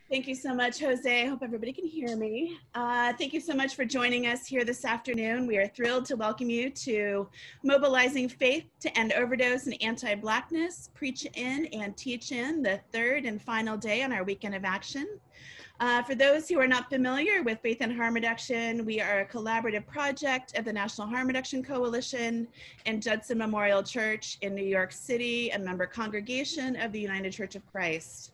Thank you so much, Jose. I hope everybody can hear me. Thank you so much for joining us here this afternoon. We are thrilled to welcome you to Mobilizing Faith to End Overdose and Anti-Blackness, Preach In and Teach In, the third and final day on our weekend of action. For those who are not familiar with Faith and Harm Reduction, we are a collaborative project of the National Harm Reduction Coalition and Judson Memorial Church in New York City, a member congregation of the United Church of Christ.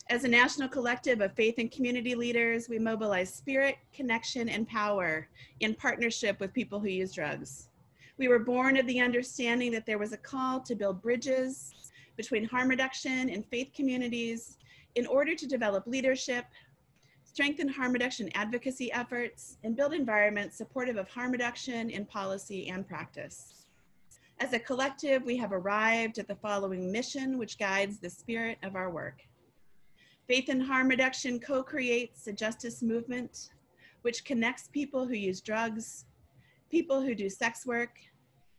As a national collective of faith and community leaders, we mobilize spirit, connection, and power in partnership with people who use drugs. We were born of the understanding that there was a call to build bridges between harm reduction and faith communities in order to develop leadership, strengthen harm reduction advocacy efforts, and build environments supportive of harm reduction in policy and practice. As a collective, we have arrived at the following mission, which guides the spirit of our work. Faith and Harm Reduction co-creates a justice movement which connects people who use drugs, people who do sex work,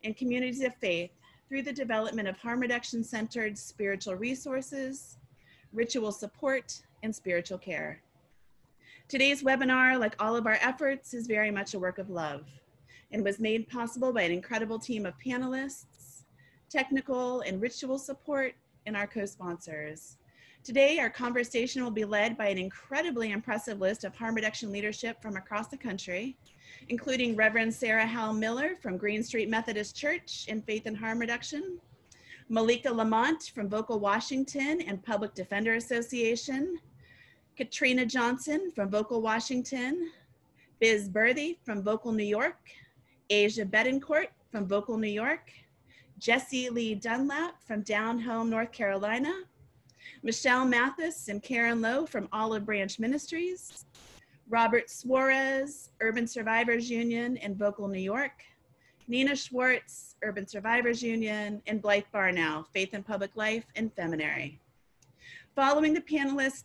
and communities of faith through the development of harm reduction-centered spiritual resources, ritual support, and spiritual care. Today's webinar, like all of our efforts, is very much a work of love and was made possible by an incredible team of panelists, technical and ritual support, and our co-sponsors. Today, our conversation will be led by an incredibly impressive list of harm reduction leadership from across the country, including Reverend Sarah Hal Miller from Green Street Methodist Church in Faith and Harm Reduction, Malika Lamont from Vocal Washington and Public Defender Association, Katrina Johnson from Vocal Washington, Biz Berthy from Vocal New York, Asia Betancourt from Vocal New York, Jessie Lee Dunlap from Down Home, North Carolina, Michelle Mathis and Karen Lowe from Olive Branch Ministries, Robert Suarez, Urban Survivors Union in Vocal New York, Nina Schwartz, Urban Survivors Union, and Blythe Barnow, Faith and Public Life and Feminary. Following the panelists,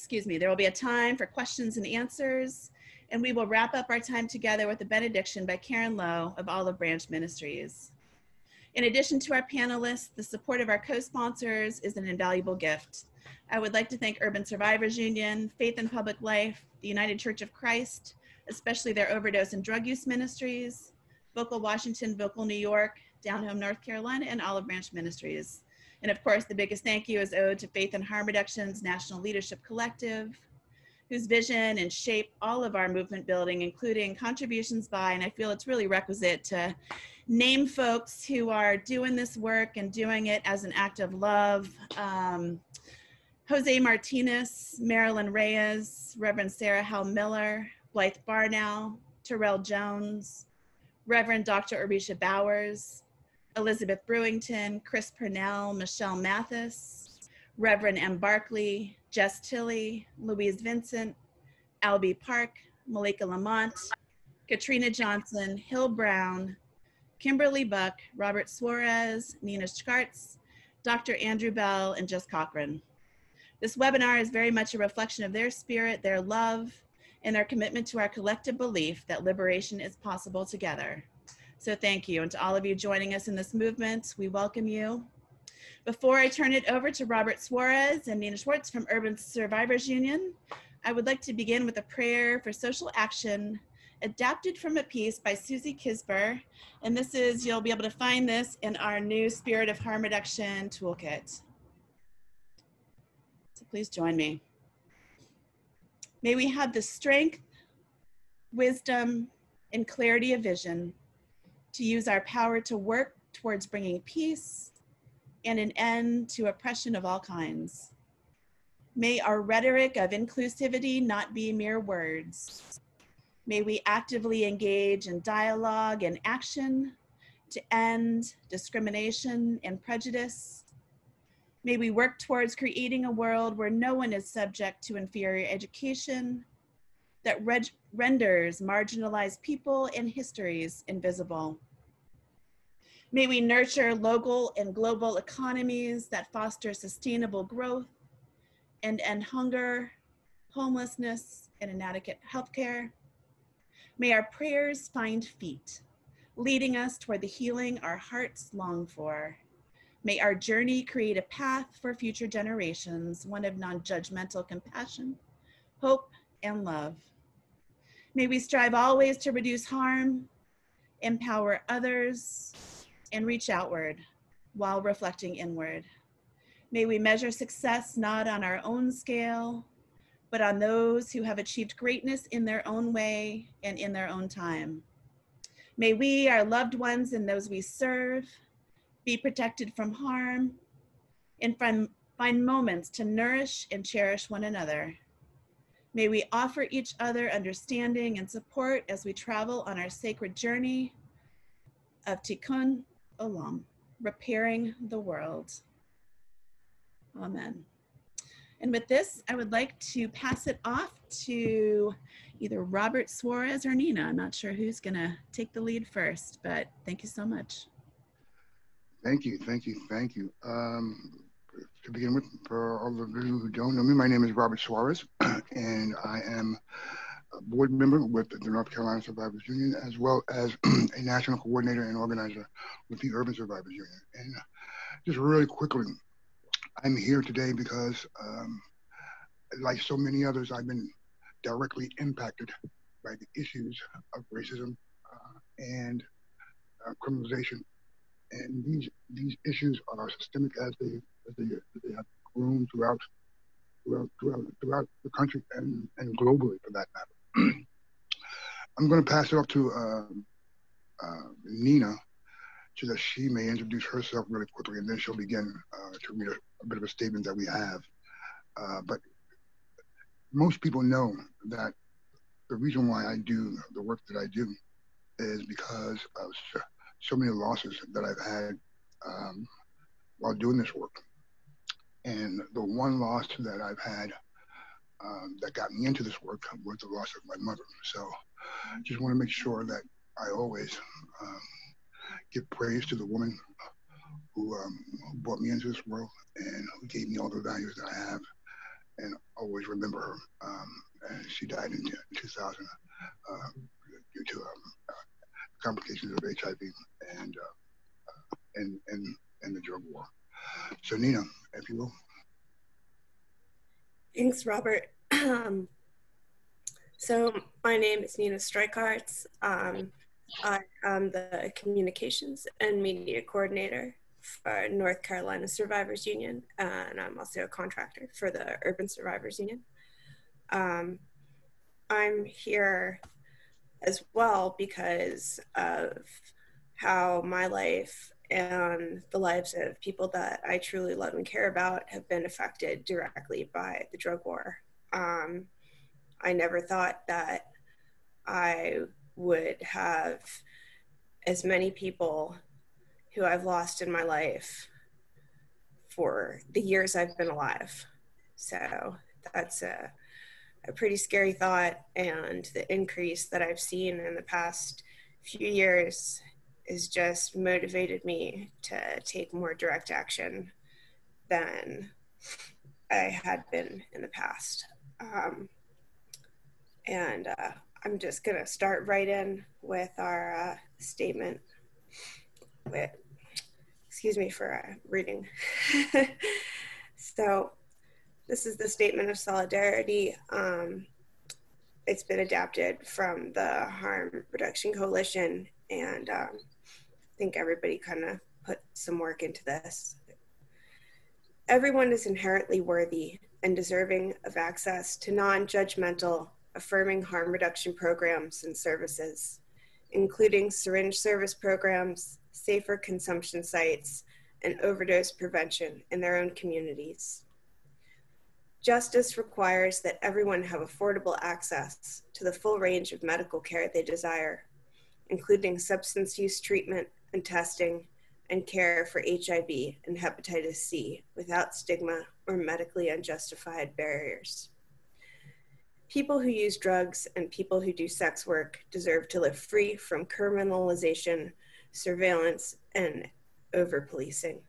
there will be a time for questions and answers, and we will wrap up our time together with a benediction by Karen Lowe of Olive Branch Ministries. In addition to our panelists, the support of our co-sponsors is an invaluable gift. I would like to thank Urban Survivors Union, Faith and Public Life, the United Church of Christ, especially their overdose and drug use ministries, Vocal Washington, Vocal New York, Down Home, North Carolina, and Olive Branch Ministries. And of course, the biggest thank you is owed to Faith and Harm Reduction's National Leadership Collective, whose vision and shape all of our movement building, including contributions by, and I feel it's really requisite to name folks who are doing this work and doing it as an act of love. Jose Martinez, Marilyn Reyes, Reverend Sarah Hal Miller, Blythe Barnow, Terrell Jones, Reverend Dr. Orisha Bowers, Elizabeth Brewington, Chris Purnell, Michelle Mathis, Reverend M. Barkley, Jess Tilley, Louise Vincent, Albie Park, Malika Lamont, Katrina Johnson, Hill Brown, Kimberly Buck, Robert Suarez, Nina Schkartz, Dr. Andrew Bell, and Jess Cochran. This webinar is very much a reflection of their spirit, their love, and their commitment to our collective belief that liberation is possible together. So thank you, and to all of you joining us in this movement, we welcome you. Before I turn it over to Robert Suarez and Nina Schwartz from Urban Survivors Union, I would like to begin with a prayer for social action adapted from a piece by Susie Kisber. And this is, you'll be able to find this in our new Spirit of Harm Reduction toolkit. So please join me. May we have the strength, wisdom, and clarity of vision to use our power to work towards bringing peace and an end to oppression of all kinds. May our rhetoric of inclusivity not be mere words. May we actively engage in dialogue and action to end discrimination and prejudice. May we work towards creating a world where no one is subject to inferior education that renders marginalized people and histories invisible. May we nurture local and global economies that foster sustainable growth and end hunger, homelessness, and inadequate healthcare. May our prayers find feet, leading us toward the healing our hearts long for. May our journey create a path for future generations, one of non-judgmental compassion, hope, and love. May we strive always to reduce harm, empower others, and reach outward while reflecting inward. May we measure success not on our own scale, but on those who have achieved greatness in their own way and in their own time. May we, our loved ones, and those we serve be protected from harm and find moments to nourish and cherish one another. May we offer each other understanding and support as we travel on our sacred journey of Tikkun Olam, repairing the world. Amen. And with this, I would like to pass it off to either Robert Suarez or Nina. I'm not sure who's going to take the lead first, but thank you so much. Thank you. To begin with, for all of you who don't know me, my name is Robert Suarez, and I am a board member with the North Carolina Survivors Union, as well as a national coordinator and organizer with the Urban Survivors Union. And just really quickly, I'm here today because, like so many others, I've been directly impacted by the issues of racism and criminalization. And these issues are systemic as they have grown throughout the country and globally, for that matter. I'm going to pass it off to Nina so that she may introduce herself really quickly, and then she'll begin to read a bit of a statement that we have. But most people know that the reason why I do the work that I do is because of so many losses that I've had while doing this work. And the one loss that I've had that got me into this work was the loss of my mother. So I just want to make sure that I always give praise to the woman who brought me into this world and who gave me all the values that I have, and always remember her. And she died in 2000 due to complications of HIV and the drug war. So Nina, if you will. Thanks, Robert. So my name is Nina Streikarts. I am the Communications and Media Coordinator for North Carolina Survivors Union, and I'm also a contractor for the Urban Survivors Union. I'm here as well because of how my life and the lives of people that I truly love and care about have been affected directly by the drug war. I never thought that I would have as many people who I've lost in my life for the years I've been alive. So that's a pretty scary thought, and the increase that I've seen in the past few years has just motivated me to take more direct action than I had been in the past. I'm just gonna start right in with our statement. Excuse me for reading. So this is the statement of solidarity. It's been adapted from the Harm Reduction Coalition, and I think everybody kind of put some work into this. Everyone is inherently worthy and deserving of access to non-judgmental, affirming harm reduction programs and services, including syringe service programs, safer consumption sites, and overdose prevention in their own communities. Justice requires that everyone have affordable access to the full range of medical care they desire, including substance use treatment and testing and care for HIV and hepatitis C without stigma or medically unjustified barriers. People who use drugs and people who do sex work deserve to live free from criminalization, surveillance, and over-policing.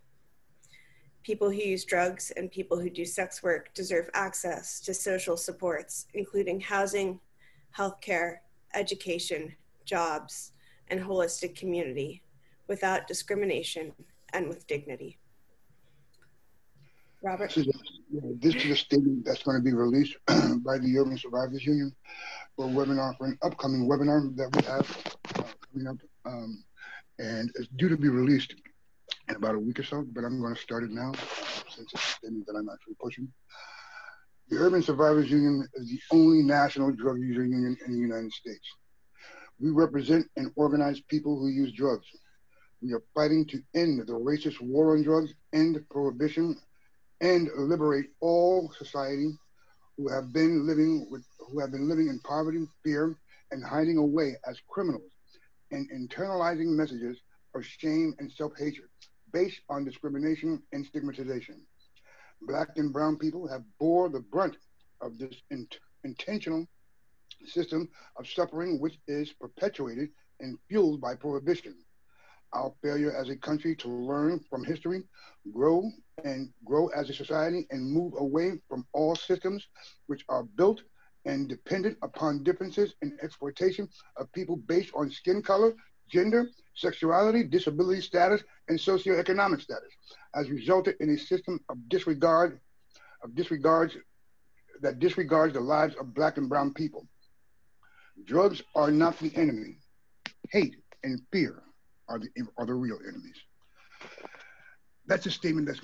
People who use drugs and people who do sex work deserve access to social supports, including housing, healthcare, education, jobs, and holistic community, without discrimination and with dignity. Robert? This is a statement that's going to be released by the Urban Survivors Union for a webinar, for an upcoming webinar that we have coming up. And it's due to be released in about a week or so, but I'm going to start it now since it's a statement that I'm actually pushing. The Urban Survivors Union is the only national drug user union in the United States. We represent and organize people who use drugs. We are fighting to end the racist war on drugs, end prohibition, and liberate all society who have been living in poverty, fear, and hiding away as criminals and internalizing messages of shame and self-hatred based on discrimination and stigmatization. Black and brown people have bore the brunt of this intentional system of suffering, which is perpetuated and fueled by prohibition. Our failure as a country to learn from history, grow as a society, and move away from all systems which are built and dependent upon differences in exploitation of people based on skin color, gender, sexuality, disability status, and socioeconomic status, has resulted in a system of disregards the lives of Black and brown people. Drugs are not the enemy. Hate and fear are the real enemies. That's a statement that's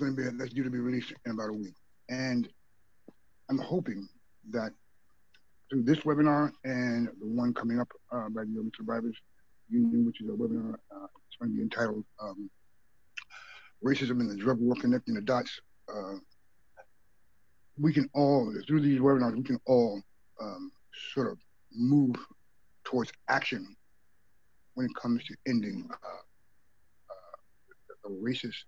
due to be released in about a week. And I'm hoping that through this webinar and the one coming up by the Urban Survivors Union, which is a webinar, it's going to be entitled Racism and the Drug War, Connecting the Dots. We can all, through these webinars, we can all sort of move towards action when it comes to ending the racist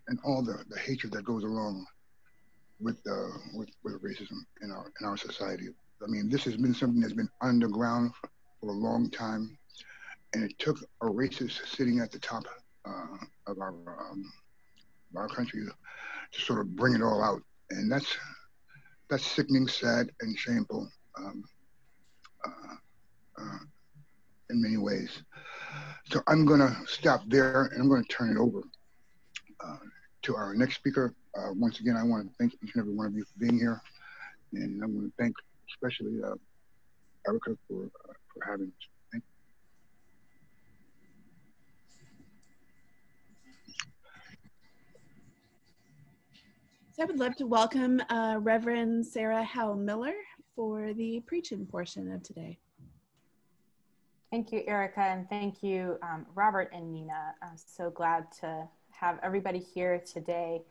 and all the hatred that goes along with racism in our society. I mean, this has been something that's been underground for a long time, and it took a racist sitting at the top of our country to sort of bring it all out, and that's sickening, sad, and shameful in many ways. So I'm going to stop there, and I'm going to turn it over to our next speaker. Once again, I want to thank each and every one of you for being here, and I want to thank especially Erica for having us. Thank you. So I would love to welcome Reverend Sarah Howell Miller for the preaching portion of today. Thank you, Erica, and thank you, Robert and Nina. I'm so glad to have everybody here today.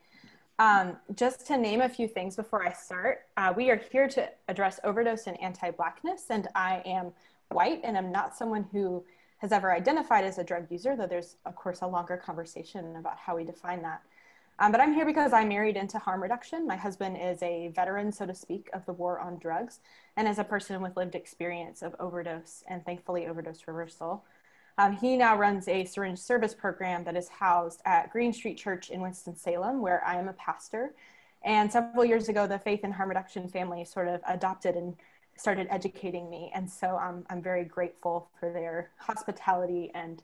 Just to name a few things before I start, we are here to address overdose and anti-Blackness, and I am white and I'm not someone who has ever identified as a drug user, though there's, of course, a longer conversation about how we define that. But I'm here because I married into harm reduction. My husband is a veteran, so to speak, of the war on drugs, and as a person with lived experience of overdose and thankfully overdose reversal. He now runs a syringe service program that is housed at Green Street Church in Winston-Salem, where I am a pastor. And several years ago, the Faith and Harm Reduction family sort of adopted and started educating me. And so I'm very grateful for their hospitality and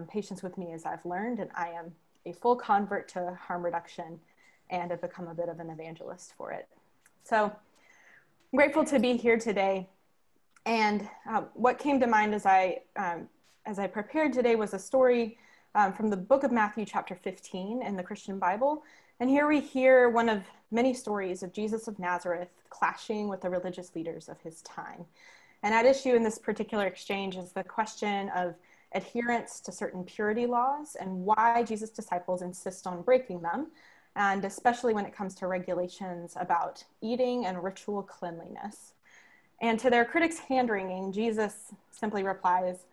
patience with me as I've learned. And I am a full convert to harm reduction and have become a bit of an evangelist for it. So I'm grateful to be here today. And what came to mind as I prepared today was a story from the book of Matthew, chapter 15 in the Christian Bible. And here we hear one of many stories of Jesus of Nazareth clashing with the religious leaders of his time. And at issue in this particular exchange is the question of adherence to certain purity laws and why Jesus' disciples insist on breaking them, and especially when it comes to regulations about eating and ritual cleanliness. And to their critics' hand-wringing, Jesus simply replies,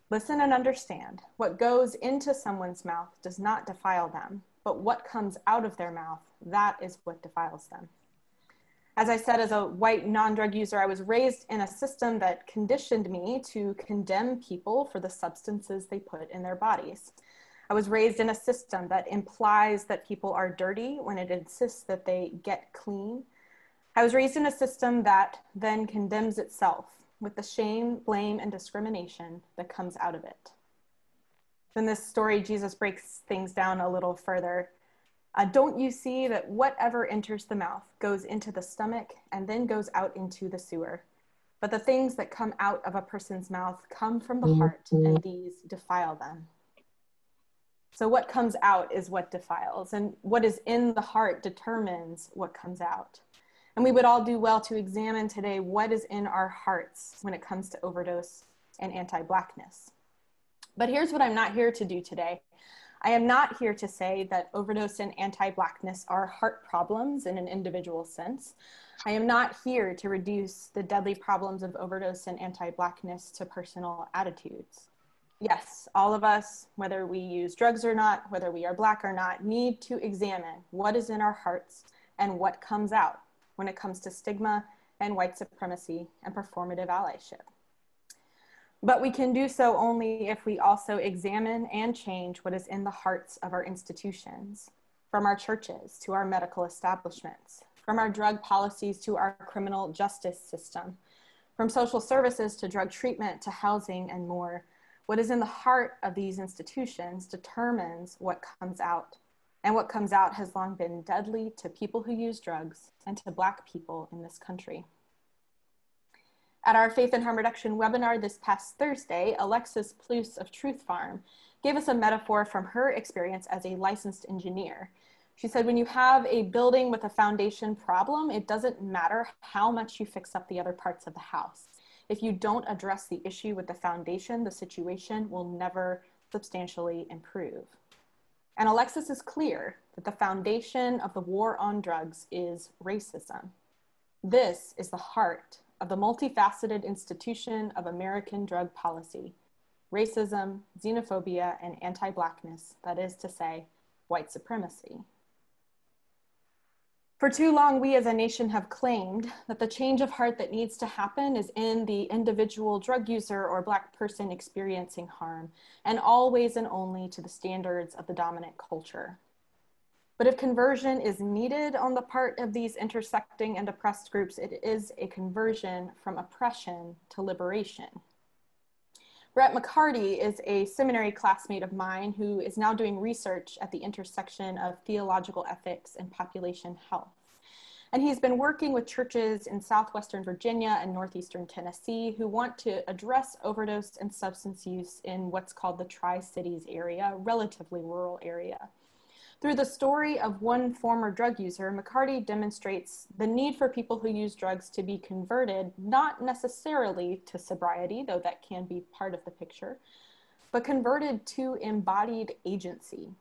"Listen and understand. What goes into someone's mouth does not defile them, but what comes out of their mouth, that is what defiles them." As I said, as a white non-drug user, I was raised in a system that conditioned me to condemn people for the substances they put in their bodies. I was raised in a system that implies that people are dirty when it insists that they get clean. I was raised in a system that then condemns itself with the shame, blame, and discrimination that comes out of it. In this story, Jesus breaks things down a little further. Don't you see that whatever enters the mouth goes into the stomach and then goes out into the sewer? But the things that come out of a person's mouth come from the heart, and these defile them. So what comes out is what defiles, and what is in the heart determines what comes out. And we would all do well to examine today what is in our hearts when it comes to overdose and anti-Blackness. But here's what I'm not here to do today. I am not here to say that overdose and anti-Blackness are heart problems in an individual sense. I am not here to reduce the deadly problems of overdose and anti-Blackness to personal attitudes. Yes, all of us, whether we use drugs or not, whether we are Black or not, need to examine what is in our hearts and what comes out when it comes to stigma and white supremacy and performative allyship. But we can do so only if we also examine and change what is in the hearts of our institutions, from our churches to our medical establishments, from our drug policies to our criminal justice system, from social services to drug treatment to housing and more. What is in the heart of these institutions determines what comes out, and what comes out has long been deadly to people who use drugs and to Black people in this country. At our Faith and Harm Reduction webinar this past Thursday, Alexis Plus of Truth Farm gave us a metaphor from her experience as a licensed engineer. She said, when you have a building with a foundation problem, it doesn't matter how much you fix up the other parts of the house. If you don't address the issue with the foundation, the situation will never substantially improve. And Alexis is clear that the foundation of the war on drugs is racism. This is the heart of the multifaceted institution of American drug policy: racism, xenophobia, and anti-Blackness, that is to say, white supremacy. For too long, we as a nation have claimed that the change of heart that needs to happen is in the individual drug user or Black person experiencing harm, and always and only to the standards of the dominant culture. But if conversion is needed on the part of these intersecting and oppressed groups, it is a conversion from oppression to liberation. Brett McCarty is a seminary classmate of mine who is now doing research at the intersection of theological ethics and population health. And he's been working with churches in Southwestern Virginia and Northeastern Tennessee who want to address overdose and substance use in what's called the Tri-Cities area, a relatively rural area. Through the story of one former drug user, McCarty demonstrates the need for people who use drugs to be converted, not necessarily to sobriety, though that can be part of the picture, but converted to embodied agency.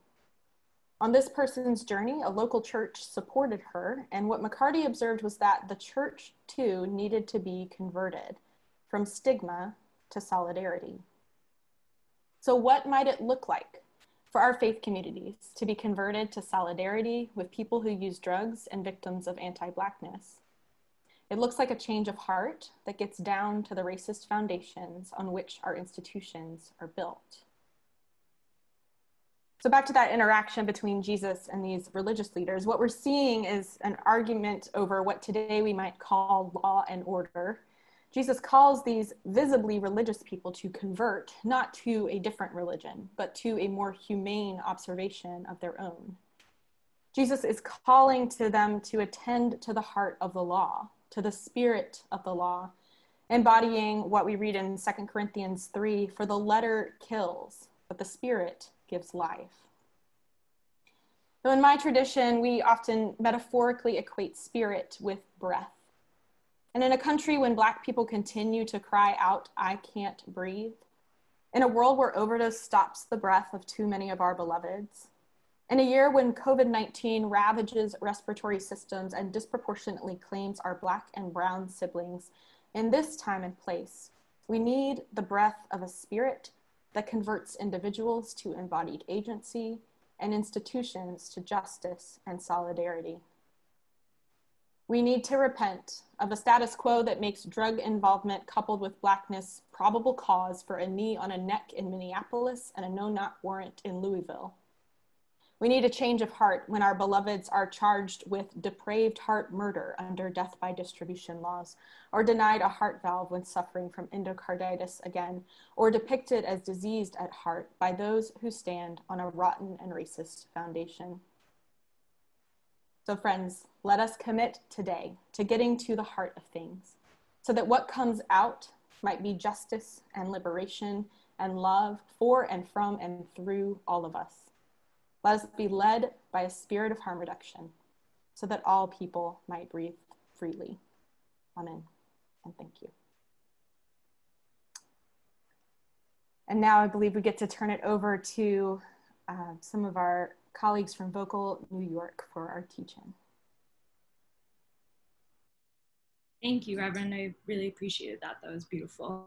On this person's journey, a local church supported her, and what McCarty observed was that the church too needed to be converted from stigma to solidarity. So what might it look like for our faith communities to be converted to solidarity with people who use drugs and victims of anti-Blackness? It looks like a change of heart that gets down to the racist foundations on which our institutions are built. So back to that interaction between Jesus and these religious leaders, what we're seeing is an argument over what today we might call law and order. Jesus calls these visibly religious people to convert, not to a different religion, but to a more humane observation of their own. Jesus is calling to them to attend to the heart of the law, to the spirit of the law, embodying what we read in 2 Corinthians 3, for the letter kills, but the spirit gives life. So in my tradition, we often metaphorically equate spirit with breath. And in a country when Black people continue to cry out, "I can't breathe," in a world where overdose stops the breath of too many of our beloveds, in a year when COVID-19 ravages respiratory systems and disproportionately claims our Black and brown siblings, in this time and place, we need the breath of a spirit that converts individuals to embodied agency and institutions to justice and solidarity. We need to repent of a status quo that makes drug involvement coupled with Blackness probable cause for a knee on a neck in Minneapolis and a no-knock warrant in Louisville. We need a change of heart when our beloveds are charged with depraved heart murder under death by distribution laws, or denied a heart valve when suffering from endocarditis again, or depicted as diseased at heart by those who stand on a rotten and racist foundation. So friends, let us commit today to getting to the heart of things, so that what comes out might be justice and liberation and love for and from and through all of us. Let us be led by a spirit of harm reduction, so that all people might breathe freely. Amen, and thank you. And now I believe we get to turn it over to some of our colleagues from Vocal New York for our teach-in. Thank you, Reverend. I really appreciated that. That was beautiful.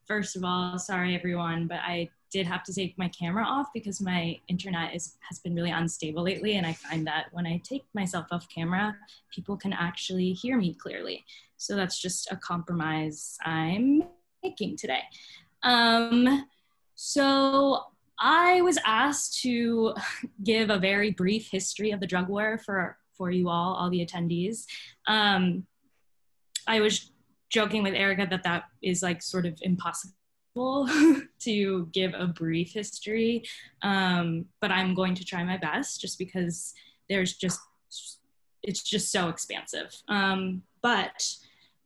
First of all, sorry everyone, but I did have to take my camera off because my internet has been really unstable lately, and I find that when I take myself off camera, people can actually hear me clearly. So that's just a compromise I'm making today. So I was asked to give a very brief history of the drug war for you all the attendees. I was joking with Erica that is like sort of impossible to give a brief history, but I'm going to try my best just because it's just so expansive. But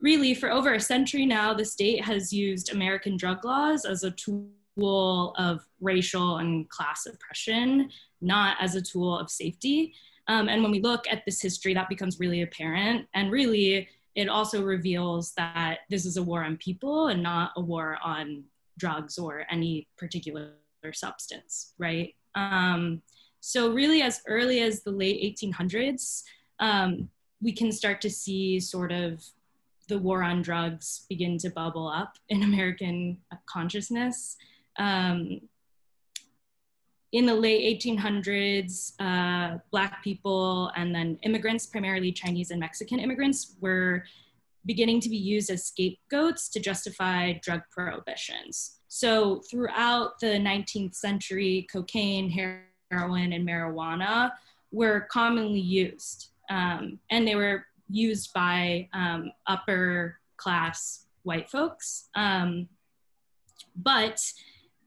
really, for over a century now, the state has used American drug laws as a tool of racial and class oppression, not as a tool of safety. And when we look at this history, that becomes really apparent. And really, it also reveals that this is a war on people and not a war on drugs or any particular substance, right? So really, as early as the late 1800s, we can start to see sort of the war on drugs begin to bubble up in American consciousness. In the late 1800s, Black people and then immigrants, primarily Chinese and Mexican immigrants, were beginning to be used as scapegoats to justify drug prohibitions. So throughout the 19th century, cocaine, heroin, and marijuana were commonly used. And they were used by upper class white folks. But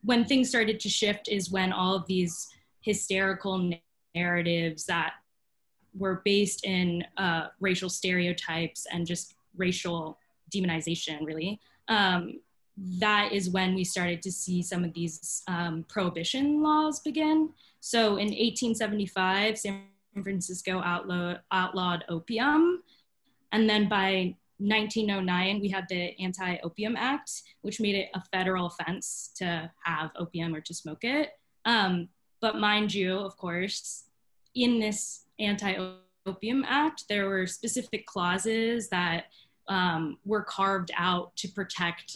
when things started to shift is when all of these hysterical narratives that were based in racial stereotypes and just racial demonization, really, that is when we started to see some of these prohibition laws begin. So in 1875, San Francisco outlawed opium. And then by 1909, we had the Anti-Opium Act, which made it a federal offense to have opium or to smoke it. But mind you, of course, in this Anti-Opium Act, there were specific clauses that were carved out to protect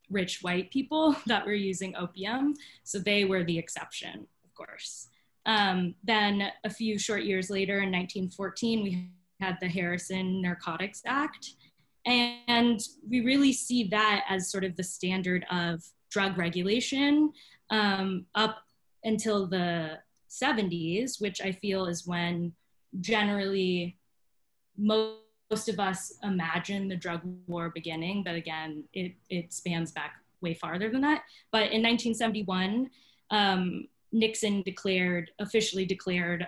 rich white people that were using opium. So they were the exception, of course. Then a few short years later, in 1914, we had the Harrison Narcotics Act. And we really see that as sort of the standard of drug regulation up until the 70s, which I feel is when generally most of us imagine the drug war beginning, but again, it spans back way farther than that. But in 1971, Nixon officially declared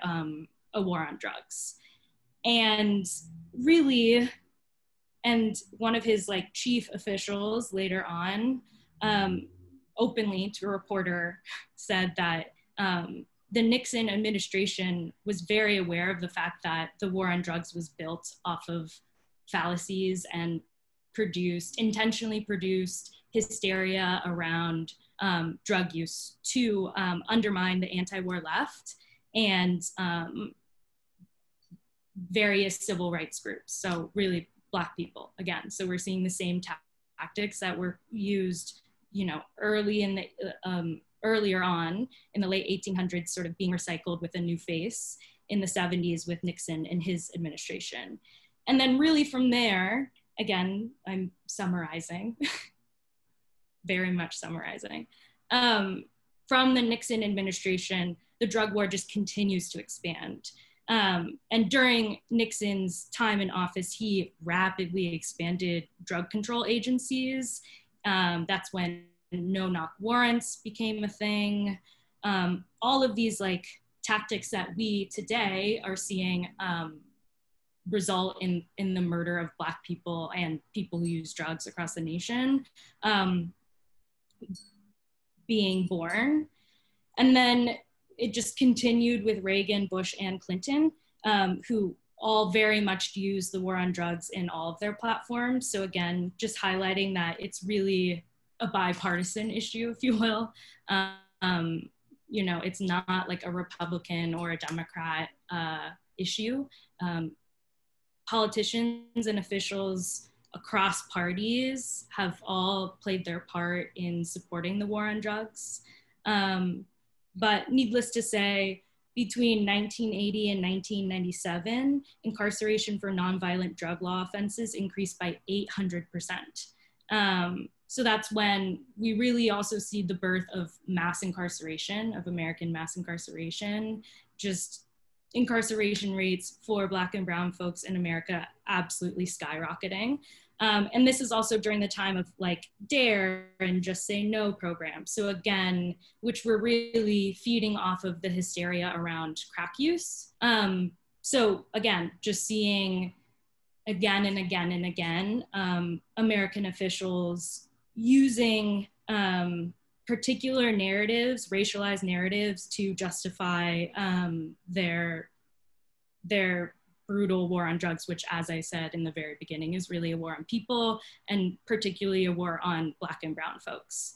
a war on drugs. And really, and one of his like chief officials later on, openly to a reporter said that the Nixon administration was very aware of the fact that the war on drugs was built off of fallacies and intentionally produced hysteria around drug use to undermine the anti-war left and various civil rights groups. So really Black people, again. So we're seeing the same tactics that were used, earlier on in the late 1800s, sort of being recycled with a new face in the 70s with Nixon and his administration. And then really from there, again, I'm summarizing, very much summarizing. from the Nixon administration, the drug war just continues to expand. And during Nixon's time in office, he rapidly expanded drug control agencies. That's when no-knock warrants became a thing. All of these like tactics that we today are seeing result in the murder of Black people and people who use drugs across the nation being born. And then it just continued with Reagan, Bush, and Clinton, who all very much use the war on drugs in all of their platforms. So again, just highlighting that it's really a bipartisan issue, if you will. You know, it's not like a Republican or a Democrat issue. Politicians and officials across parties have all played their part in supporting the war on drugs. But needless to say, between 1980 and 1997, incarceration for nonviolent drug law offenses increased by 800%. So that's when we really also see the birth of mass incarceration, of American mass incarceration, just incarceration rates for Black and brown folks in America absolutely skyrocketing. And this is also during the time of like DARE and Just Say No programs. So again, which were really feeding off of the hysteria around crack use. So again, just seeing again and again and again, American officials using particular narratives, racialized narratives, to justify their brutal war on drugs, which, as I said in the very beginning, is really a war on people, and particularly a war on Black and brown folks.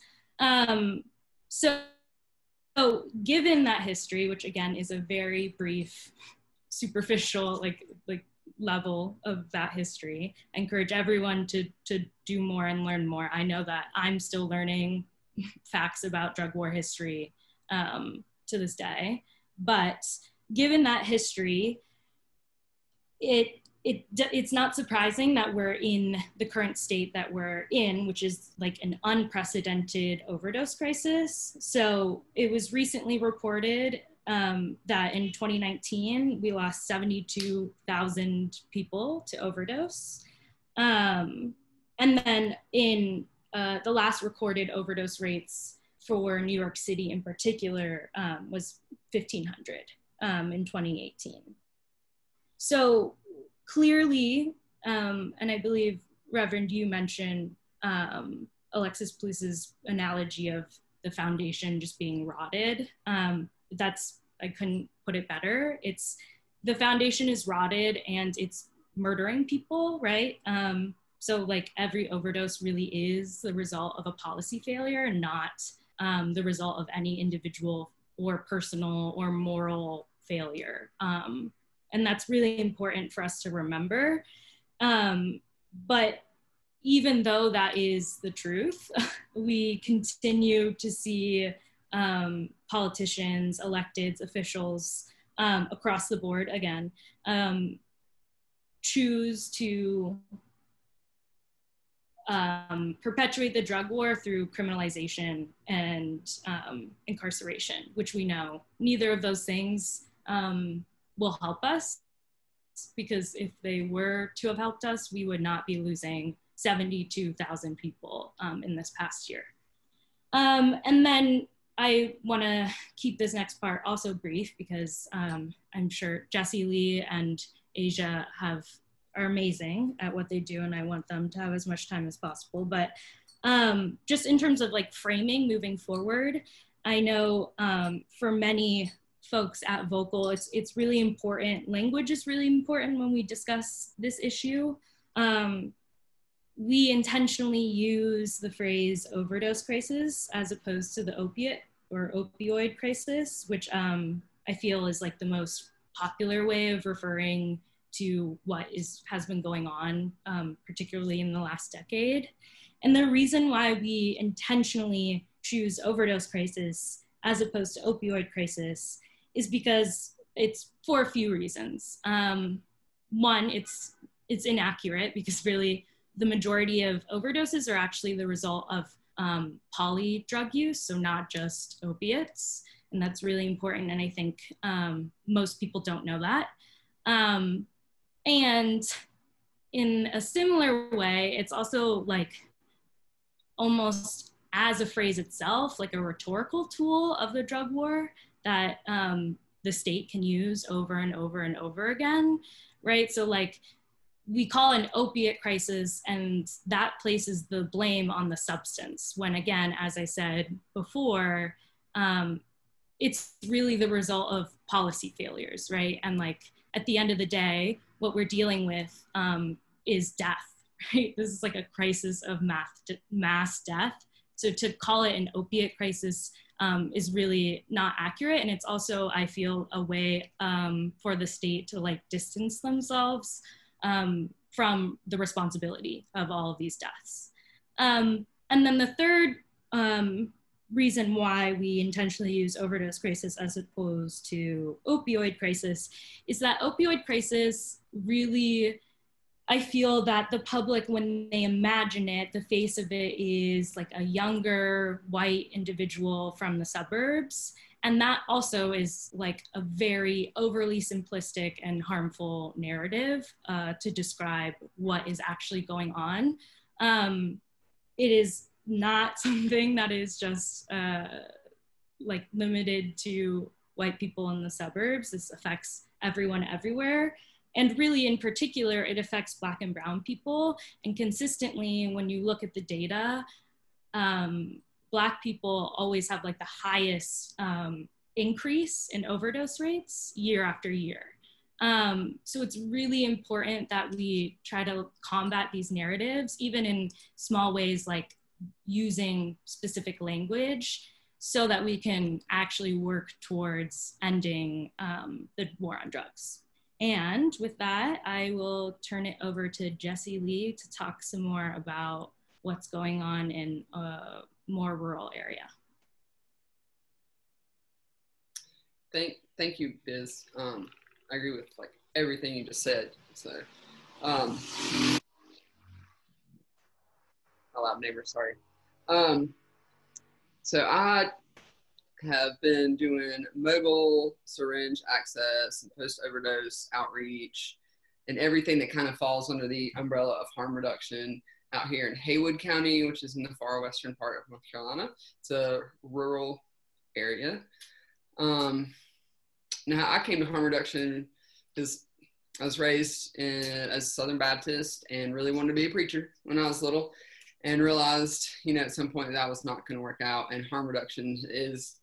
So given that history, which again is a very brief, superficial like level of that history, I encourage everyone to do more and learn more. I know that I'm still learning facts about drug war history to this day, but given that history, it's not surprising that we're in the current state that we're in, which is like an unprecedented overdose crisis. So it was recently reported that in 2019, we lost 72,000 people to overdose. And then in the last recorded overdose rates for New York City in particular was 1,500 in 2018. So clearly, and I believe, Reverend, you mentioned Alexis Plouse's analogy of the foundation just being rotted. I couldn't put it better. The foundation is rotted and it's murdering people, right? So like every overdose really is the result of a policy failure and not the result of any individual or personal or moral failure. And that's really important for us to remember. But even though that is the truth, we continue to see politicians, electeds, officials across the board, again, choose to perpetuate the drug war through criminalization and incarceration, which we know neither of those things will help us, because if they were to have helped us, we would not be losing 72,000 people in this past year. And then I want to keep this next part also brief, because I'm sure Jessie Lee and Asia are amazing at what they do, and I want them to have as much time as possible. But just in terms of like framing moving forward, I know for many folks at Vocal, it's really important. Language is really important when we discuss this issue. We intentionally use the phrase overdose crisis as opposed to the opiate or opioid crisis, which I feel is like the most popular way of referring to what has been going on, particularly in the last decade. And the reason why we intentionally choose overdose crisis as opposed to opioid crisis is because it's for a few reasons. One, it's inaccurate, because really the majority of overdoses are actually the result of poly drug use, so not just opiates. And that's really important. And I think most people don't know that. And in a similar way, it's also like almost as a phrase itself, like a rhetorical tool of the drug war that the state can use over and over and over again, right? So like we call an opiate crisis, and that places the blame on the substance, when again, as I said before, it's really the result of policy failures, right? And like at the end of the day, what we're dealing with is death, right? This is like a crisis of mass death. So to call it an opiate crisis is really not accurate. And it's also, I feel, a way for the state to like distance themselves from the responsibility of all of these deaths. And then the third reason why we intentionally use overdose crisis as opposed to opioid crisis is that opioid crisis really, I feel that the public, when they imagine it, the face of it is like a younger white individual from the suburbs. And that also is like a very overly simplistic and harmful narrative to describe what is actually going on. It is not something that is just like limited to white people in the suburbs. This affects everyone everywhere. And really, in particular, it affects Black and brown people. And consistently, when you look at the data, Black people always have like the highest increase in overdose rates year after year. So it's really important that we try to combat these narratives, even in small ways like using specific language, so that we can actually work towards ending the war on drugs. And with that, I will turn it over to Jessie Lee to talk some more about what's going on in a more rural area. Thank you, Biz. I agree with like everything you just said. So, my loud neighbor, sorry. So I have been doing mobile syringe access and post-overdose outreach and everything that kind of falls under the umbrella of harm reduction out here in Haywood County, which is in the far western part of North Carolina. It's a rural area. Now I came to harm reduction because I was raised as a Southern Baptist and really wanted to be a preacher when I was little, and realized, you know, at some point that was not going to work out, and harm reduction is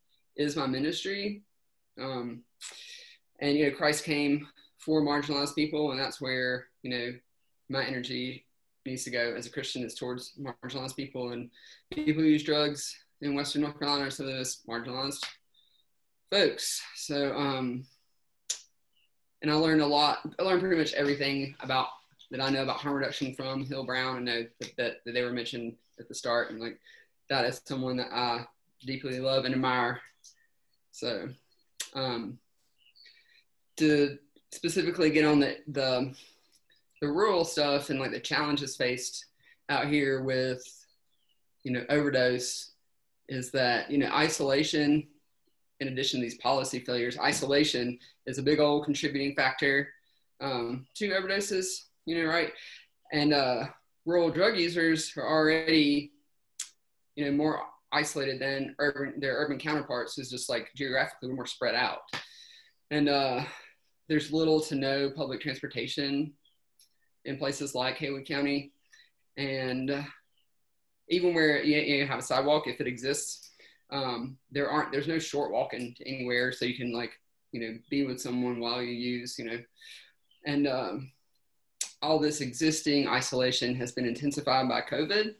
my ministry. And, you know, Christ came for marginalized people, and that's where, you know, my energy needs to go as a Christian, is towards marginalized people, and people who use drugs in Western North Carolina are some of those marginalized folks. So, and I learned a lot. I learned pretty much everything about that I know about harm reduction from Hill Brown. I know that they were mentioned at the start, and like that is someone that I deeply love and admire. So, to specifically get on the rural stuff and like the challenges faced out here with, you know, overdose, is that, you know, isolation, in addition to these policy failures, isolation is a big old contributing factor to overdoses, you know, right? And rural drug users are already, you know, more isolated than their urban counterparts, is just like geographically more spread out. And there's little to no public transportation in places like Haywood County. And even where you have a sidewalk, if it exists, there's no short walking to anywhere, so you can, like, you know, be with someone while you use, you know. And all this existing isolation has been intensified by COVID.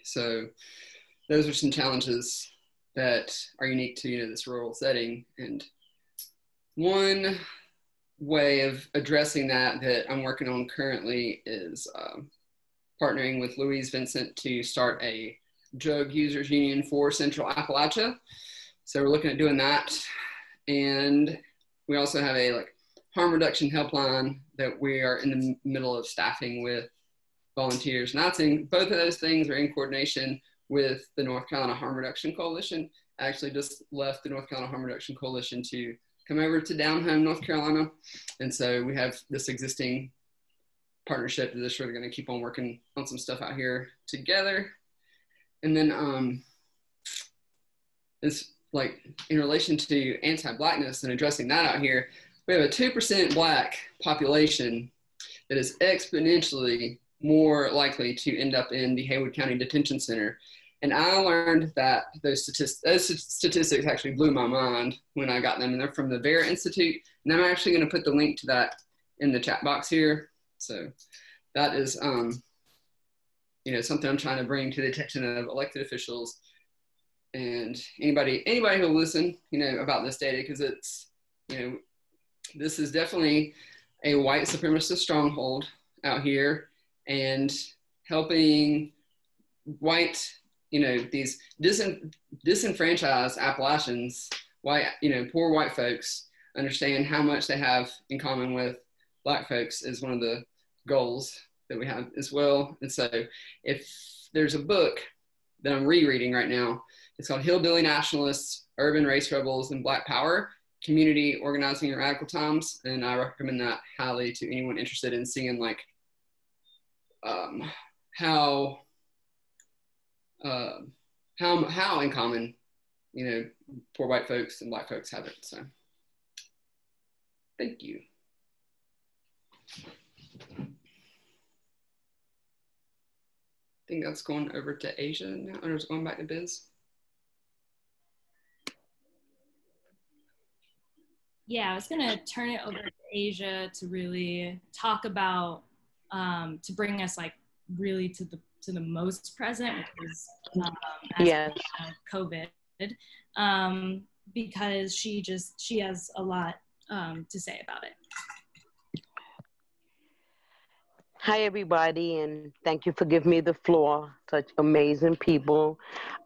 So those are some challenges that are unique to, you know, this rural setting. And one way of addressing that I'm working on currently is partnering with Louise Vincent to start a drug users union for Central Appalachia. So we're looking at doing that. And we also have a like harm reduction helpline that we are in the middle of staffing with volunteers. And that's in, both of those things are in coordination with the North Carolina Harm Reduction Coalition. I actually just left the North Carolina Harm Reduction Coalition to come over to down home North Carolina. And so we have this existing partnership that is sort of going to keep on working on some stuff out here together. And then it's like in relation to anti-Blackness and addressing that out here, we have a 2% Black population that is exponentially more likely to end up in the Haywood County Detention Center. And I learned that those statistics actually blew my mind when I got them, and they're from the Vera Institute. And I'm actually going to put the link to that in the chat box here. So that is, you know, something I'm trying to bring to the attention of elected officials and anybody who'll listen, you know, about this data, because it's, you know, this is definitely a white supremacist stronghold out here, and helping white, you know, these disenfranchised Appalachians, white, you know, poor white folks understand how much they have in common with Black folks is one of the goals that we have as well. And so if there's a book that I'm rereading right now, it's called Hillbilly Nationalists, Urban Race Rebels, and Black Power, Community Organizing in Radical Times. And I recommend that highly to anyone interested in seeing like how in common, you know, poor white folks and Black folks have it. So thank you. I think that's going over to Asia now, or is it going back to Biz? Yeah, I was gonna turn it over to Asia to really talk about, to bring us like really to the most present, which is yes. COVID, because she has a lot to say about it. Hi, everybody, and thank you for giving me the floor. Such amazing people.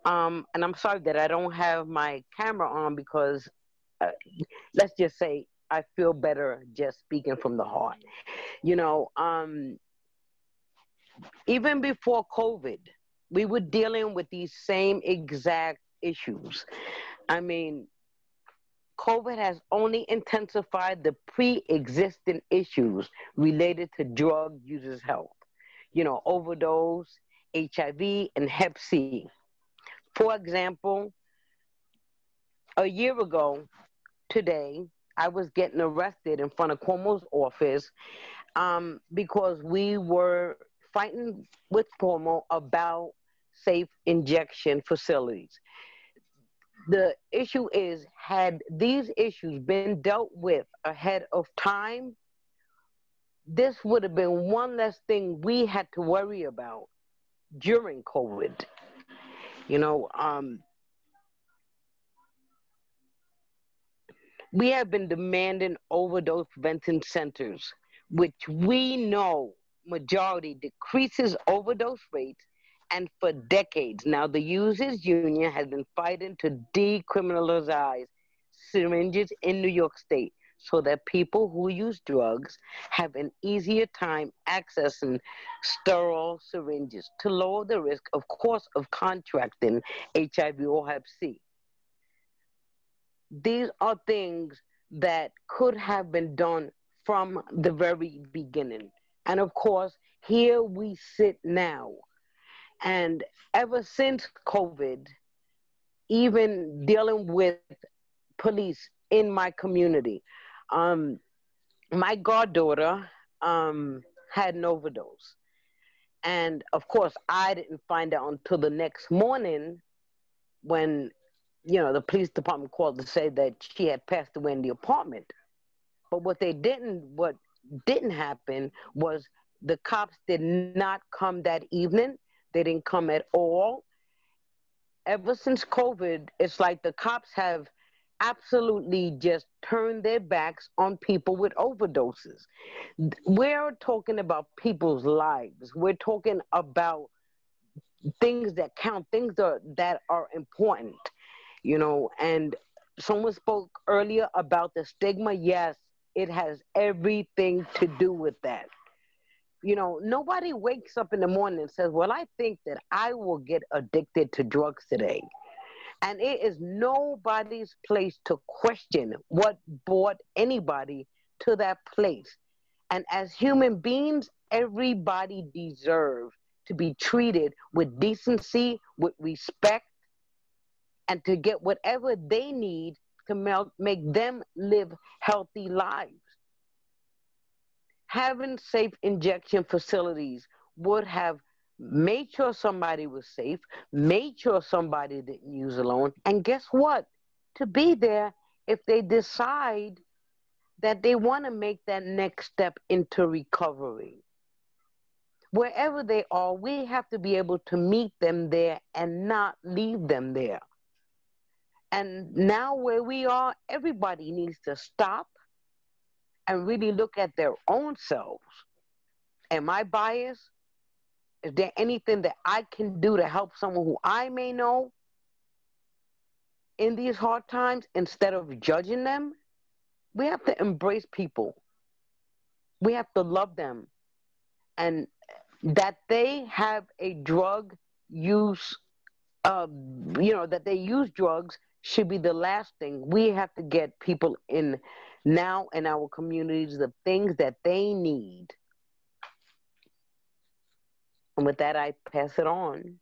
And I'm sorry that I don't have my camera on because, let's just say, I feel better just speaking from the heart. You know, even before COVID, we were dealing with these same exact issues. I mean, COVID has only intensified the pre-existing issues related to drug users' health. You know, overdose, HIV, and Hep C. For example, a year ago today, I was getting arrested in front of Cuomo's office because we were fighting with Cuomo about safe injection facilities. The issue is, had these issues been dealt with ahead of time, this would have been one less thing we had to worry about during COVID. You know, we have been demanding overdose prevention centers, which we know majority decreases overdose rates. And for decades now, the Users Union has been fighting to decriminalize syringes in New York State so that people who use drugs have an easier time accessing sterile syringes to lower the risk, of course, of contracting HIV or Hep C. These are things that could have been done from the very beginning. And of course, here we sit now. And ever since COVID, even dealing with police in my community, my goddaughter had an overdose. And of course, I didn't find out until the next morning when, you know, the police department called to say that she had passed away in the apartment. But what didn't happen was the cops did not come that evening. They didn't come at all. Ever since COVID, it's like the cops have absolutely just turned their backs on people with overdoses. We're talking about people's lives. We're talking about things that count, things that are important, you know. And someone spoke earlier about the stigma. Yes, it has everything to do with that. You know, nobody wakes up in the morning and says, well, I think that I will get addicted to drugs today. And it is nobody's place to question what brought anybody to that place. And as human beings, everybody deserves to be treated with decency, with respect, and to get whatever they need to make them live healthy lives. Having safe injection facilities would have made sure somebody was safe, made sure somebody didn't use alone, and guess what? To be there if they decide that they want to make that next step into recovery. Wherever they are, we have to be able to meet them there and not leave them there. And now where we are, everybody needs to stop and really look at their own selves. Am I biased? Is there anything that I can do to help someone who I may know in these hard times instead of judging them? We have to embrace people. We have to love them. And that they have a drug use, that they use drugs should be the last thing. We have to get people in now in our communities the things that they need. And with that, I pass it on.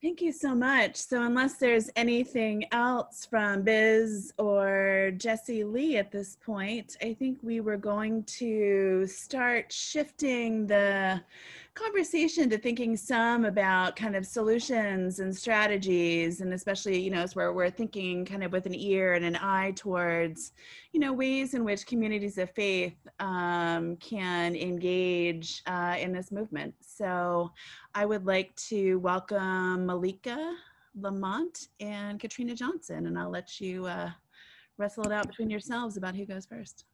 Thank you so much. So unless there's anything else from Biz or Jesse Lee at this point, I think we were going to start shifting the conversation to thinking some about kind of solutions and strategies, and especially, as where we're thinking kind of with an ear and an eye towards, ways in which communities of faith can engage in this movement. So I would like to welcome Malika, Lamont, and Katrina Johnson, and I'll let you wrestle it out between yourselves about who goes first.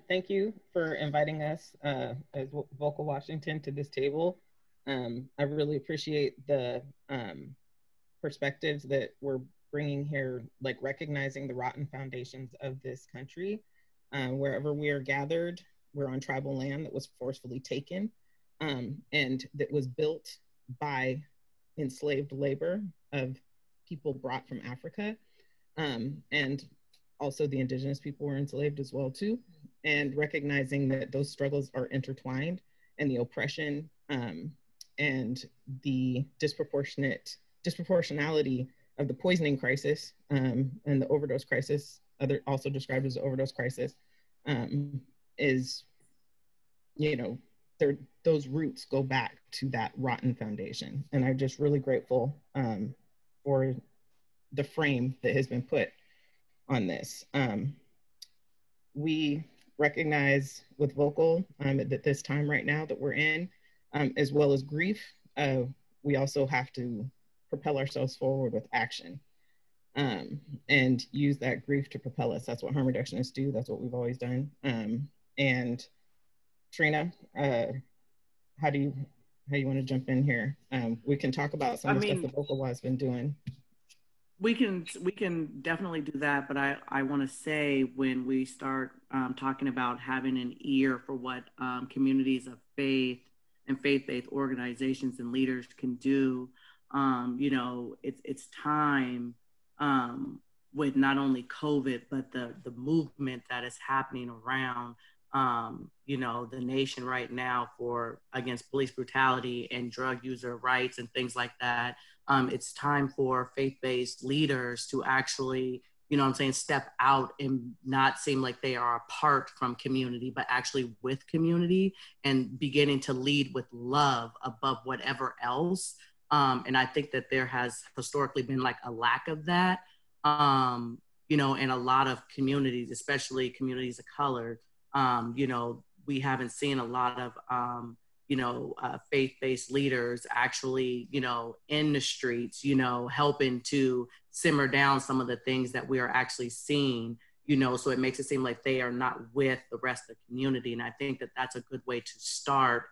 Thank you for inviting us as Vocal Washington to this table. I really appreciate the perspectives that we're bringing here, like recognizing the rotten foundations of this country. Wherever we are gathered, we're on tribal land that was forcefully taken and that was built by enslaved labor of people brought from Africa. And also the indigenous people were enslaved as well too. And recognizing that those struggles are intertwined, and the oppression and the disproportionality of the poisoning crisis and the overdose crisis, also described as the overdose crisis, is, those roots go back to that rotten foundation. And I'm just really grateful for the frame that has been put on this. We recognize with Vocal that this time right now that we're in, as well as grief, we also have to propel ourselves forward with action and use that grief to propel us. That's what harm reductionists do. That's what we've always done. And Trina, how do you want to jump in here? We can talk about some of the stuff that Vocal has been doing. We can definitely do that, but I want to say when we start talking about having an ear for what communities of faith and faith-based organizations and leaders can do, it's time with not only COVID, but the movement that is happening around the nation right now against police brutality and drug user rights and things like that. It's time for faith-based leaders to actually, step out and not seem like they are apart from community, but actually with community and beginning to lead with love above whatever else. And I think that there has historically been like a lack of that, in a lot of communities, especially communities of color. We haven't seen a lot of, faith-based leaders actually, in the streets, helping to simmer down some of the things that we are actually seeing, so it makes it seem like they are not with the rest of the community. And I think that that's a good way to start,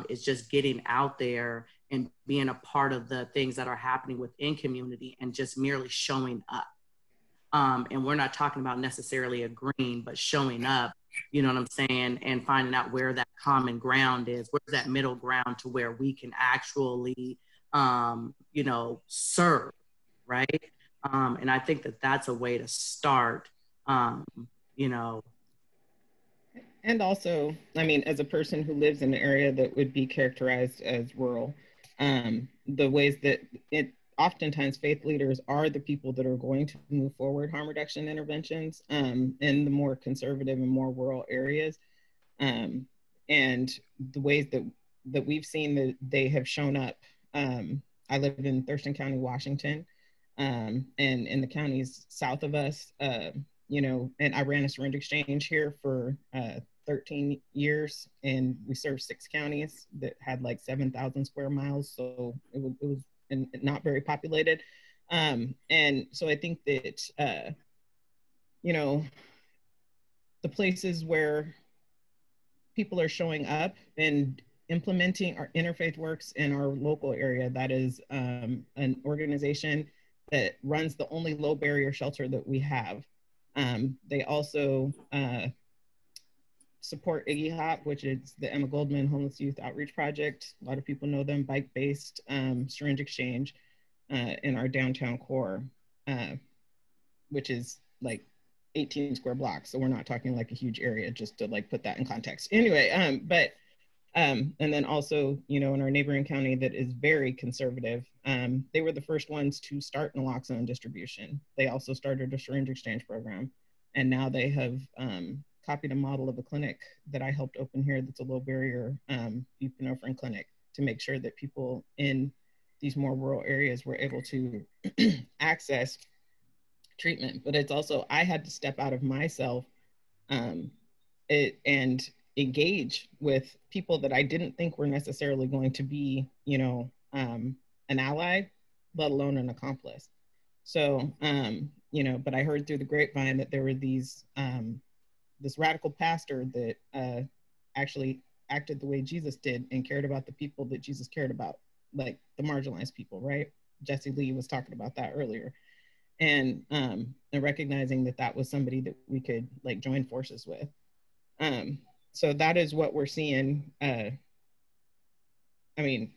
is just getting out there and being a part of the things that are happening within community and just merely showing up. And we're not talking about necessarily agreeing, but showing up, you know what I'm saying, and finding out where that common ground is, where's that middle ground to where we can actually, you know, serve, right? And I think that that's a way to start, you know. And also, I mean, as a person who lives in an area that would be characterized as rural, the ways that oftentimes faith leaders are the people that are going to move forward harm reduction interventions in the more conservative and more rural areas. And the ways that we've seen that they have shown up. I live in Thurston County, Washington, and in the counties south of us, you know, and I ran a syringe exchange here for 13 years, and we served 6 counties that had like 7,000 square miles. So it was not very populated. And so I think that, you know, the places where people are showing up and implementing our interfaith works in our local area, that is an organization that runs the only low barrier shelter that we have. They also support Iggy Hop, which is the Emma Goldman Homeless Youth Outreach Project. A lot of people know them, bike-based syringe exchange in our downtown core, which is like 18 square blocks. So we're not talking like a huge area, just to like put that in context. Anyway, and then also, you know, in our neighboring county that is very conservative, they were the first ones to start naloxone distribution. They also started a syringe exchange program. And now they have copied a model of a clinic that I helped open here that's a low barrier buprenorphine clinic to make sure that people in these more rural areas were able to access treatment. But it's also, I had to step out of myself and engage with people that I didn't think were necessarily going to be, you know, an ally, let alone an accomplice. So, you know, but I heard through the grapevine that there were these, this radical pastor that actually acted the way Jesus did and cared about the people that Jesus cared about, like the marginalized people, right? Jesse Lee was talking about that earlier. And recognizing that that was somebody that we could like join forces with. So that is what we're seeing. I mean,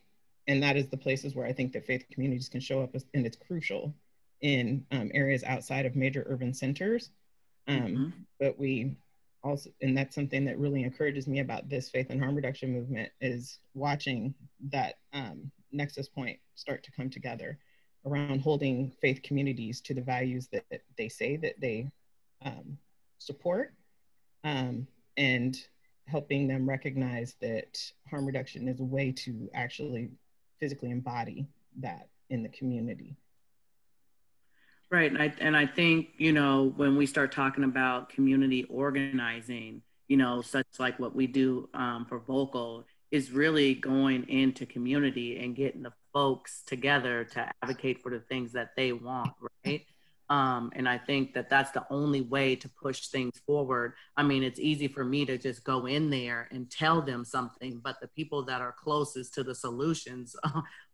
and that is the places where I think that faith communities can show up, and it's crucial in areas outside of major urban centers. But we also, and that's something that really encourages me about this faith and harm reduction movement, is watching that nexus point start to come together around holding faith communities to the values that they say that they support, and helping them recognize that harm reduction is a way to actually physically embody that in the community. Right, and I think, you know, when we start talking about community organizing, you know, such like what we do for Vocal, is really going into community and getting the folks together to advocate for the things that they want, right? And I think that that's the only way to push things forward. I mean, it's easy for me to just go in there and tell them something, but the people that are closest to the solutions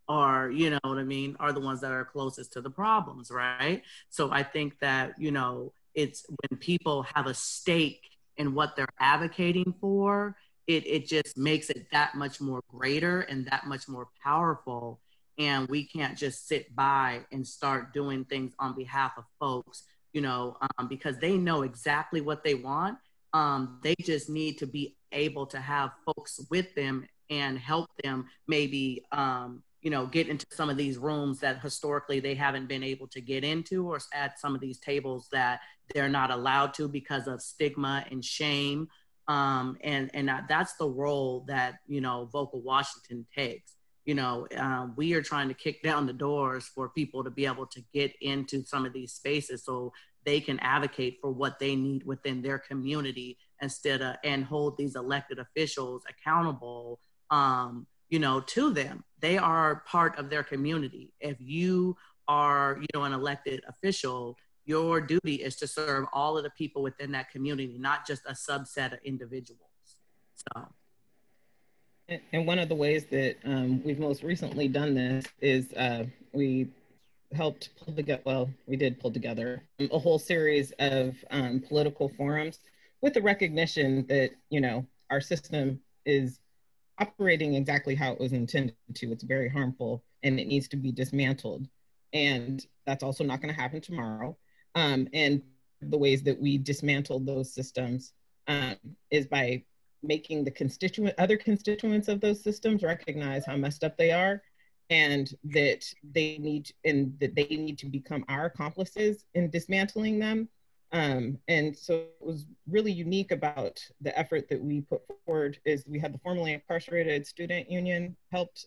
are, you know what I mean, are the ones that are closest to the problems, right? So I think that, you know, it's when people have a stake in what they're advocating for, it just makes it that much more greater and that much more powerful. And we can't just sit by and start doing things on behalf of folks, you know, because they know exactly what they want. They just need to be able to have folks with them and help them maybe, you know, get into some of these rooms that historically they haven't been able to get into, or at some of these tables that they're not allowed to because of stigma and shame. And that's the role that, you know, Vocal Washington takes. You know, we are trying to kick down the doors for people to be able to get into some of these spaces so they can advocate for what they need within their community instead of, and hold these elected officials accountable, you know, to them. They are part of their community. If you are, you know, an elected official, your duty is to serve all of the people within that community, not just a subset of individuals. So. And one of the ways that we've most recently done this is we helped pull together, well, we did pull together a whole series of political forums with the recognition that, you know, our system is operating exactly how it was intended to. It's very harmful and it needs to be dismantled. And that's also not going to happen tomorrow. And the ways that we dismantle those systems is by making the other constituents of those systems recognize how messed up they are, and that they need to become our accomplices in dismantling them. And so it was really unique about the effort that we put forward is we had the formerly incarcerated student union helped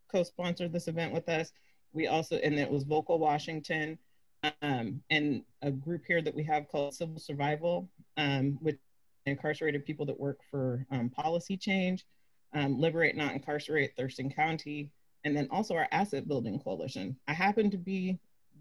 co-sponsor this event with us. We also, and it was Vocal Washington, and a group here that we have called Civil Survival, with incarcerated people that work for policy change, Liberate Not Incarcerate Thurston County, and then also our Asset Building Coalition. I happen to be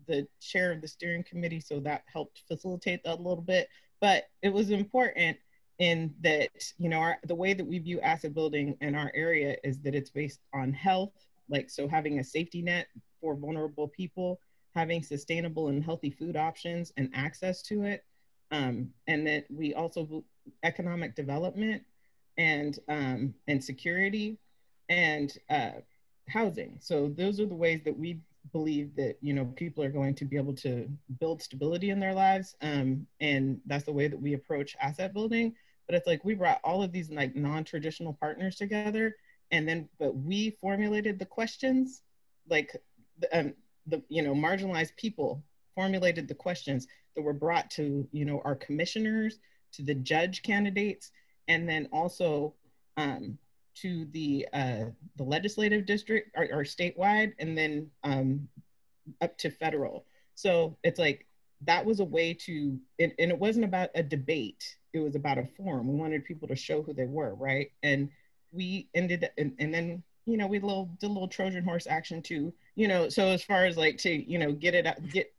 the chair of the steering committee, so that helped facilitate that a little bit. But it was important in that, you know, the way that we view asset building in our area is that it's based on health, like so having a safety net for vulnerable people, having sustainable and healthy food options and access to it, and that we also economic development and security and housing. So those are the ways that we believe that, you know, people are going to be able to build stability in their lives, and that's the way that we approach asset building. But it's like we brought all of these like non-traditional partners together, and then but we formulated the questions, like the you know, marginalized people formulated the questions that were brought to, you know, our commissioners, to the judge candidates, and then also to the legislative district or statewide, and then up to federal. So it's like that was a way to, and it wasn't about a debate, it was about a forum. We wanted people to show who they were, right? And we ended, and then, you know, we did a little Trojan horse action too, you know, so as far as like to, you know, get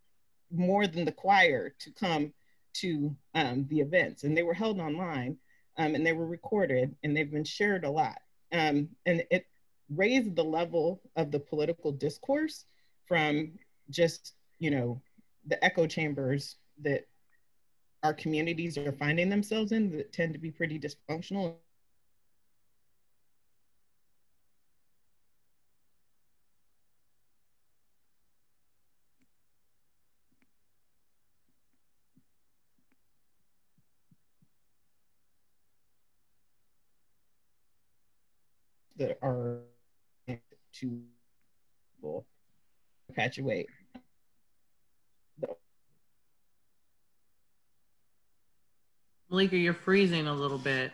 more than the choir to come to the events, and they were held online, and they were recorded, and they've been shared a lot. And it raised the level of the political discourse from just, you know, the echo chambers that our communities are finding themselves in that tend to be pretty dysfunctional. That are to perpetuate. Malika, you're freezing a little bit.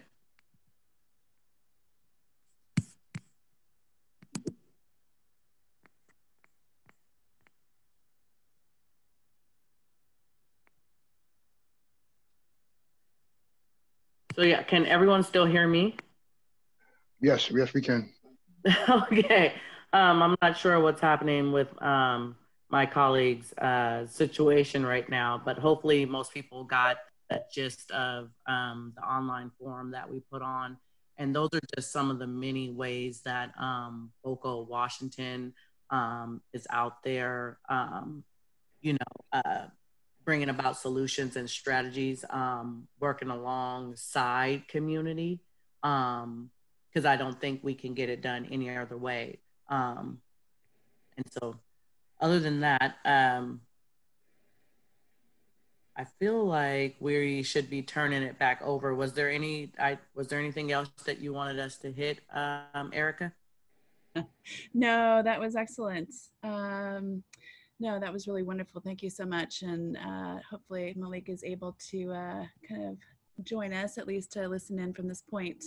So yeah, can everyone still hear me? Yes, yes, we can. Okay. I'm not sure what's happening with my colleague's situation right now, but hopefully most people got that gist of the online forum that we put on. And those are just some of the many ways that Vocal Washington is out there, you know, bringing about solutions and strategies, working alongside community. Because I don't think we can get it done any other way. And so other than that, I feel like we should be turning it back over. Was there anything else that you wanted us to hit, Erica? No, that was excellent. No, that was really wonderful. Thank you so much. And hopefully Malika is able to kind of join us, at least to listen in from this point.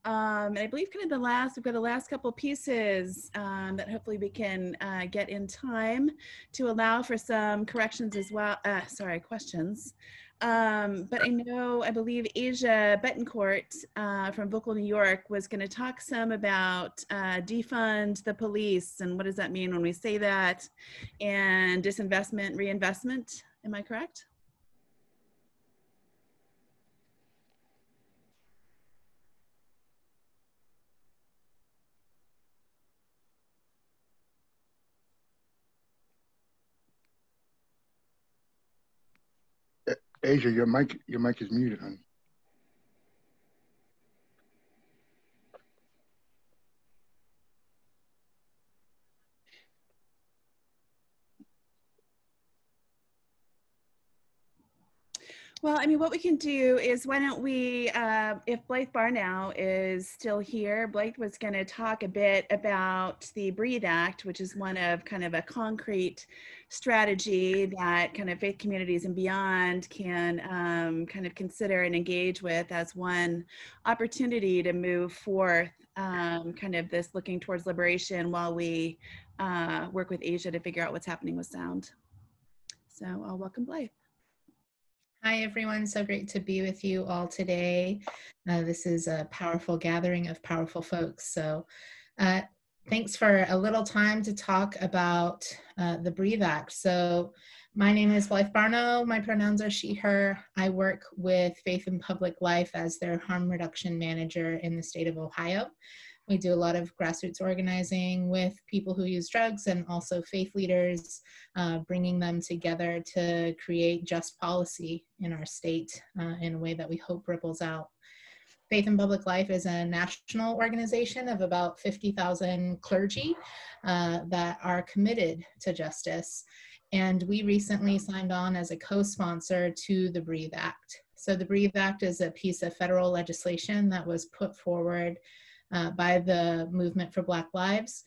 And I believe kind of we've got the last couple pieces that hopefully we can get in time to allow for some corrections as well, questions. But I believe Asia Betancourt from Vocal New York was going to talk some about defund the police and what does that mean when we say that, and disinvestment, reinvestment. Am I correct? Asia, your mic is muted, honey. Well, I mean, what we can do is, why don't we, if Blythe Barnow is still here, Blythe was going to talk a bit about the BREATHE Act, which is one of kind of a concrete strategy that kind of faith communities and beyond can kind of consider and engage with as one opportunity to move forth kind of this looking towards liberation while we work with Asia to figure out what's happening with sound. So I'll welcome Blythe. Hi, everyone. So great to be with you all today. This is a powerful gathering of powerful folks. So thanks for a little time to talk about the BREATHE Act. So my name is Blythe Barnow. My pronouns are she, her. I work with Faith in Public Life as their harm reduction manager in the state of Ohio. We do a lot of grassroots organizing with people who use drugs and also faith leaders, bringing them together to create just policy in our state in a way that we hope ripples out. Faith in Public Life is a national organization of about 50,000 clergy that are committed to justice. And we recently signed on as a co-sponsor to the BREATHE Act. So the BREATHE Act is a piece of federal legislation that was put forward by the Movement for Black Lives.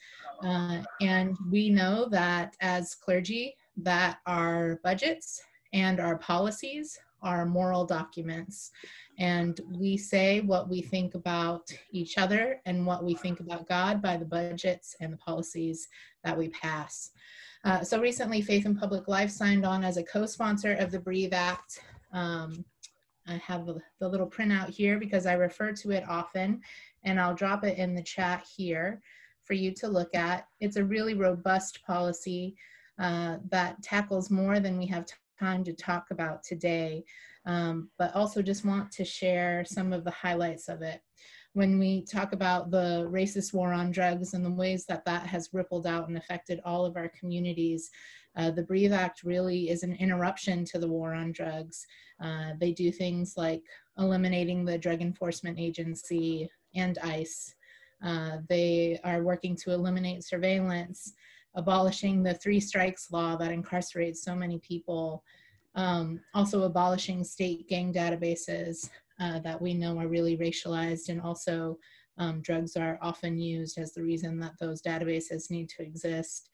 And we know that as clergy, that our budgets and our policies are moral documents. And we say what we think about each other and what we think about God by the budgets and the policies that we pass. So recently, Faith in Public Life signed on as a co-sponsor of the BREATHE Act. I have the little printout here because I refer to it often, and I'll drop it in the chat here for you to look at. It's a really robust policy that tackles more than we have time to talk about today, but also just want to share some of the highlights of it. When we talk about the racist war on drugs and the ways that that has rippled out and affected all of our communities, the BREATHE Act really is an interruption to the war on drugs. They do things like eliminating the Drug Enforcement Agency and ICE. They are working to eliminate surveillance, abolishing the 3 strikes law that incarcerates so many people, also abolishing state gang databases that we know are really racialized, and also drugs are often used as the reason that those databases need to exist.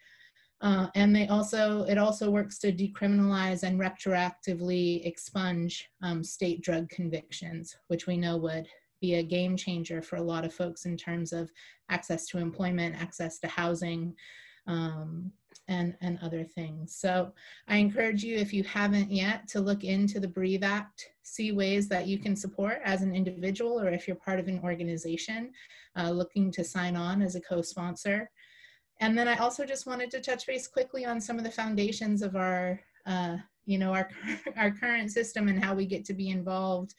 And it also works to decriminalize and retroactively expunge state drug convictions, which we know would be a game changer for a lot of folks in terms of access to employment, access to housing, and other things. So I encourage you, if you haven't yet, to look into the BREATHE Act, see ways that you can support as an individual, or if you're part of an organization looking to sign on as a co-sponsor. And then I also just wanted to touch base quickly on some of the foundations of our current system and how we get to be involved,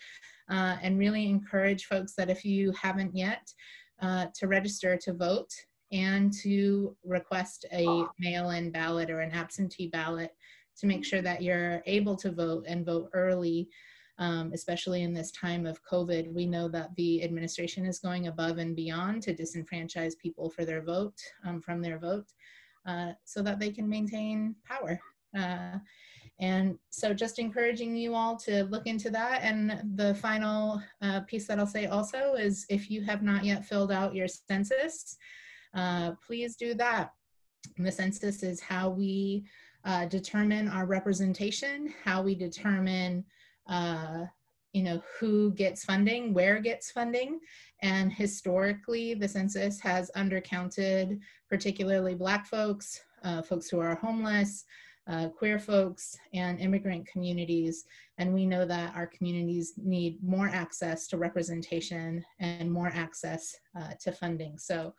and really encourage folks that if you haven't yet, to register to vote and to request a mail-in ballot or an absentee ballot to make sure that you're able to vote and vote early, especially in this time of COVID. We know that the administration is going above and beyond to disenfranchise people for their vote, from their vote, so that they can maintain power. And so just encouraging you all to look into that. And the final piece that I'll say also is, if you have not yet filled out your census, please do that. And the census is how we determine our representation, how we determine who gets funding, where gets funding. And historically, the census has undercounted particularly Black folks, folks who are homeless, queer folks, and immigrant communities. And we know that our communities need more access to representation and more access to funding. So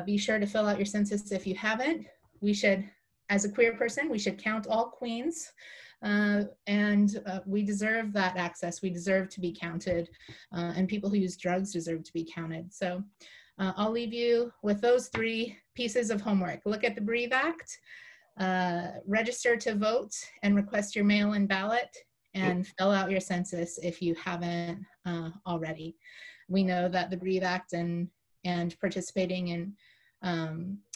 be sure to fill out your census if you haven't. We should, as a queer person, we should count all queens. And we deserve that access. We deserve to be counted, and people who use drugs deserve to be counted. So I'll leave you with those 3 pieces of homework. Look at the BREATHE Act, register to vote and request your mail-in ballot, and fill out your census if you haven't already. We know that the BREATHE Act and participating in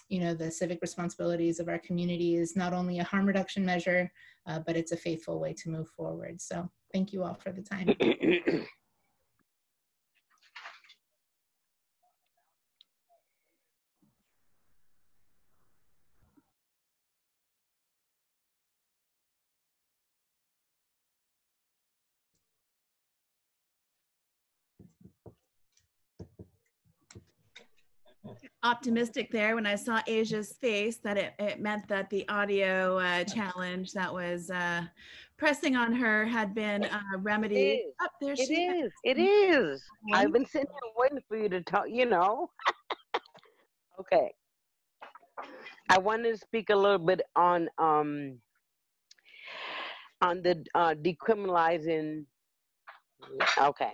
you know, the civic responsibilities of our community is not only a harm reduction measure, but it's a faithful way to move forward. So thank you all for the time. Optimistic there when I saw Asia's face that it meant that the audio challenge that was pressing on her had been remedied. Oh, there she is. It is. I've been sitting here waiting for you to talk, you know. Okay. I wanted to speak a little bit on the decriminalizing. Okay.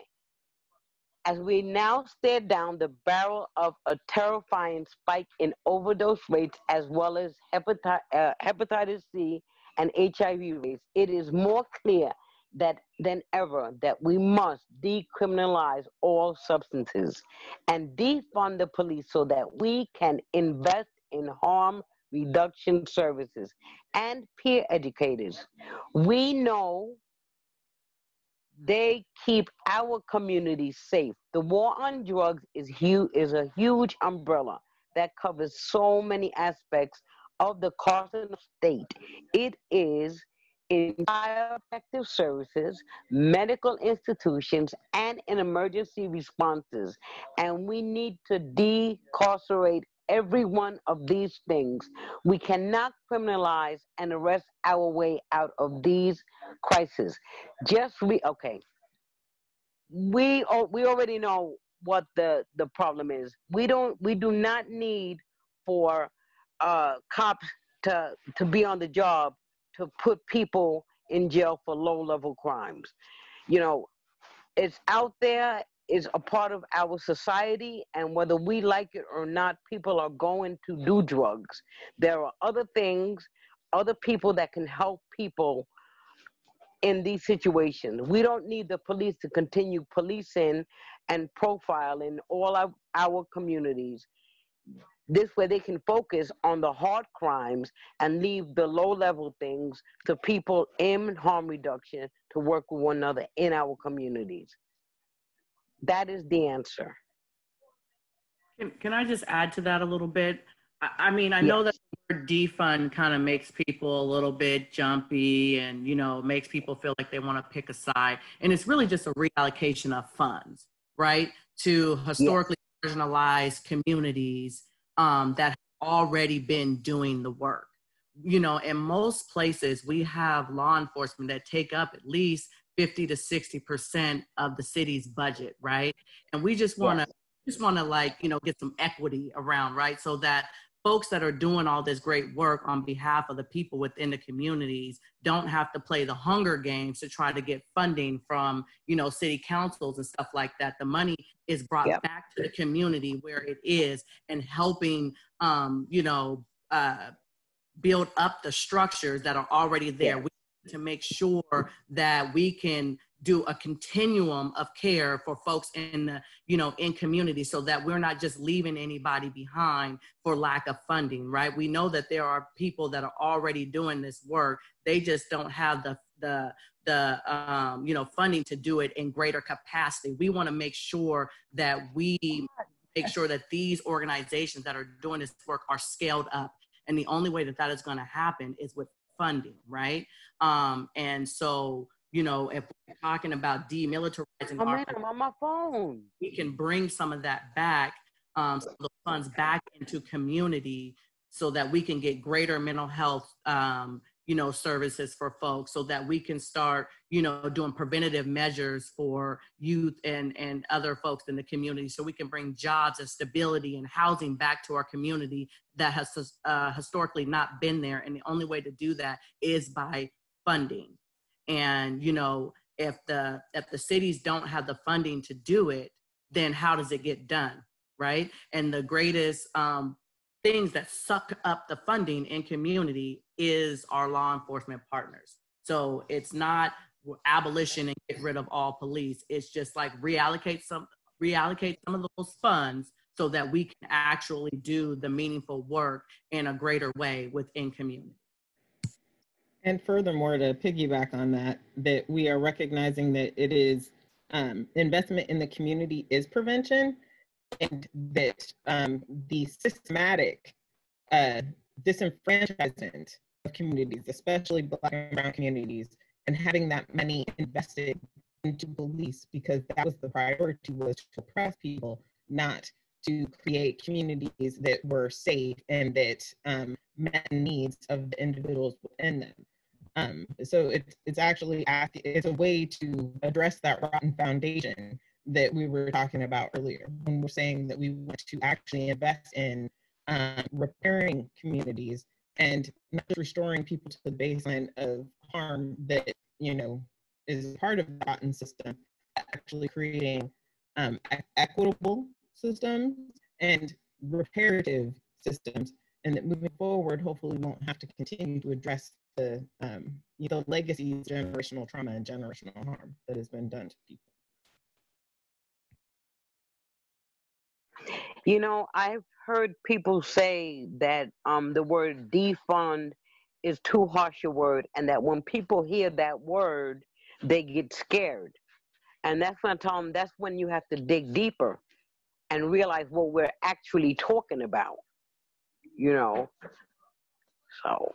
As we now stare down the barrel of a terrifying spike in overdose rates as well as hepatitis C and HIV rates, it is more clear than ever that we must decriminalize all substances and defund the police so that we can invest in harm reduction services and peer educators. We know they keep our communities safe. The war on drugs is a huge umbrella that covers so many aspects of the Carson state. It is entire protective services, medical institutions, and in emergency responses. And we need to decarcerate every one of these things. We cannot criminalize and arrest our way out of these crises. We already know what the problem is. We do not need for cops to be on the job to put people in jail for low-level crimes. You know, it's out there, is a part of our society, and whether we like it or not, people are going to do drugs. There are other things, other people that can help people in these situations. We don't need the police to continue policing and profiling all of our communities. This way they can focus on the hard crimes and leave the low-level things to people in harm reduction to work with one another in our communities. That is the answer. Can I just add to that a little bit? I mean, I know that the word defund kind of makes people a little bit jumpy and, you know, makes people feel like they want to pick a side. And it's really just a reallocation of funds, right, to historically marginalized communities that have already been doing the work. You know, in most places, we have law enforcement that take up at least 50 to 60% of the city's budget, right? And we just want to like, you know, get some equity around, right? So that folks that are doing all this great work on behalf of the people within the communities don't have to play the Hunger Games to try to get funding from, you know, city councils and stuff like that. The money is brought back to the community where it is and helping, you know, build up the structures that are already there. We need to make sure that we can do a continuum of care for folks in the, you know, in community, so that we're not just leaving anybody behind for lack of funding, right? We know that there are people that are already doing this work. They just don't have the you know, funding to do it in greater capacity. We want to make sure that we make sure that these organizations that are doing this work are scaled up. And the only way that that is going to happen is with funding, right? And so, you know, if we're talking about demilitarizing I'm on my phone. We can bring some of that back, some of the funds back into community so that we can get greater mental health, you know, services for folks, so that we can start, you know, doing preventative measures for youth and other folks in the community, so we can bring jobs and stability and housing back to our community that has historically not been there. And the only way to do that is by funding. And, you know, if the cities don't have the funding to do it, then how does it get done, right? And the greatest things that suck up the funding in community is our law enforcement partners. So it's not abolition and get rid of all police. It's just like reallocate some of those funds so that we can actually do the meaningful work in a greater way within community. And furthermore, to piggyback on that, that we are recognizing that it is investment in the community is prevention, and that the systematic disenfranchisement of communities, especially Black and Brown communities, and having that money invested into police because that was the priority, was to oppress people, not to create communities that were safe and that met the needs of the individuals within them. So it's actually it's a way to address that rotten foundation that we were talking about earlier when we're saying that we want to actually invest in repairing communities and not just restoring people to the baseline of harm that, you know, is part of the rotten system, actually creating equitable systems and reparative systems, and that moving forward, hopefully we won't have to continue to address the legacy of generational trauma and generational harm that has been done to people. You know, I've heard people say that the word defund is too harsh a word, and that when people hear that word, they get scared. And that's when I tell them that's when you have to dig deeper and realize what we're actually talking about, you know. So.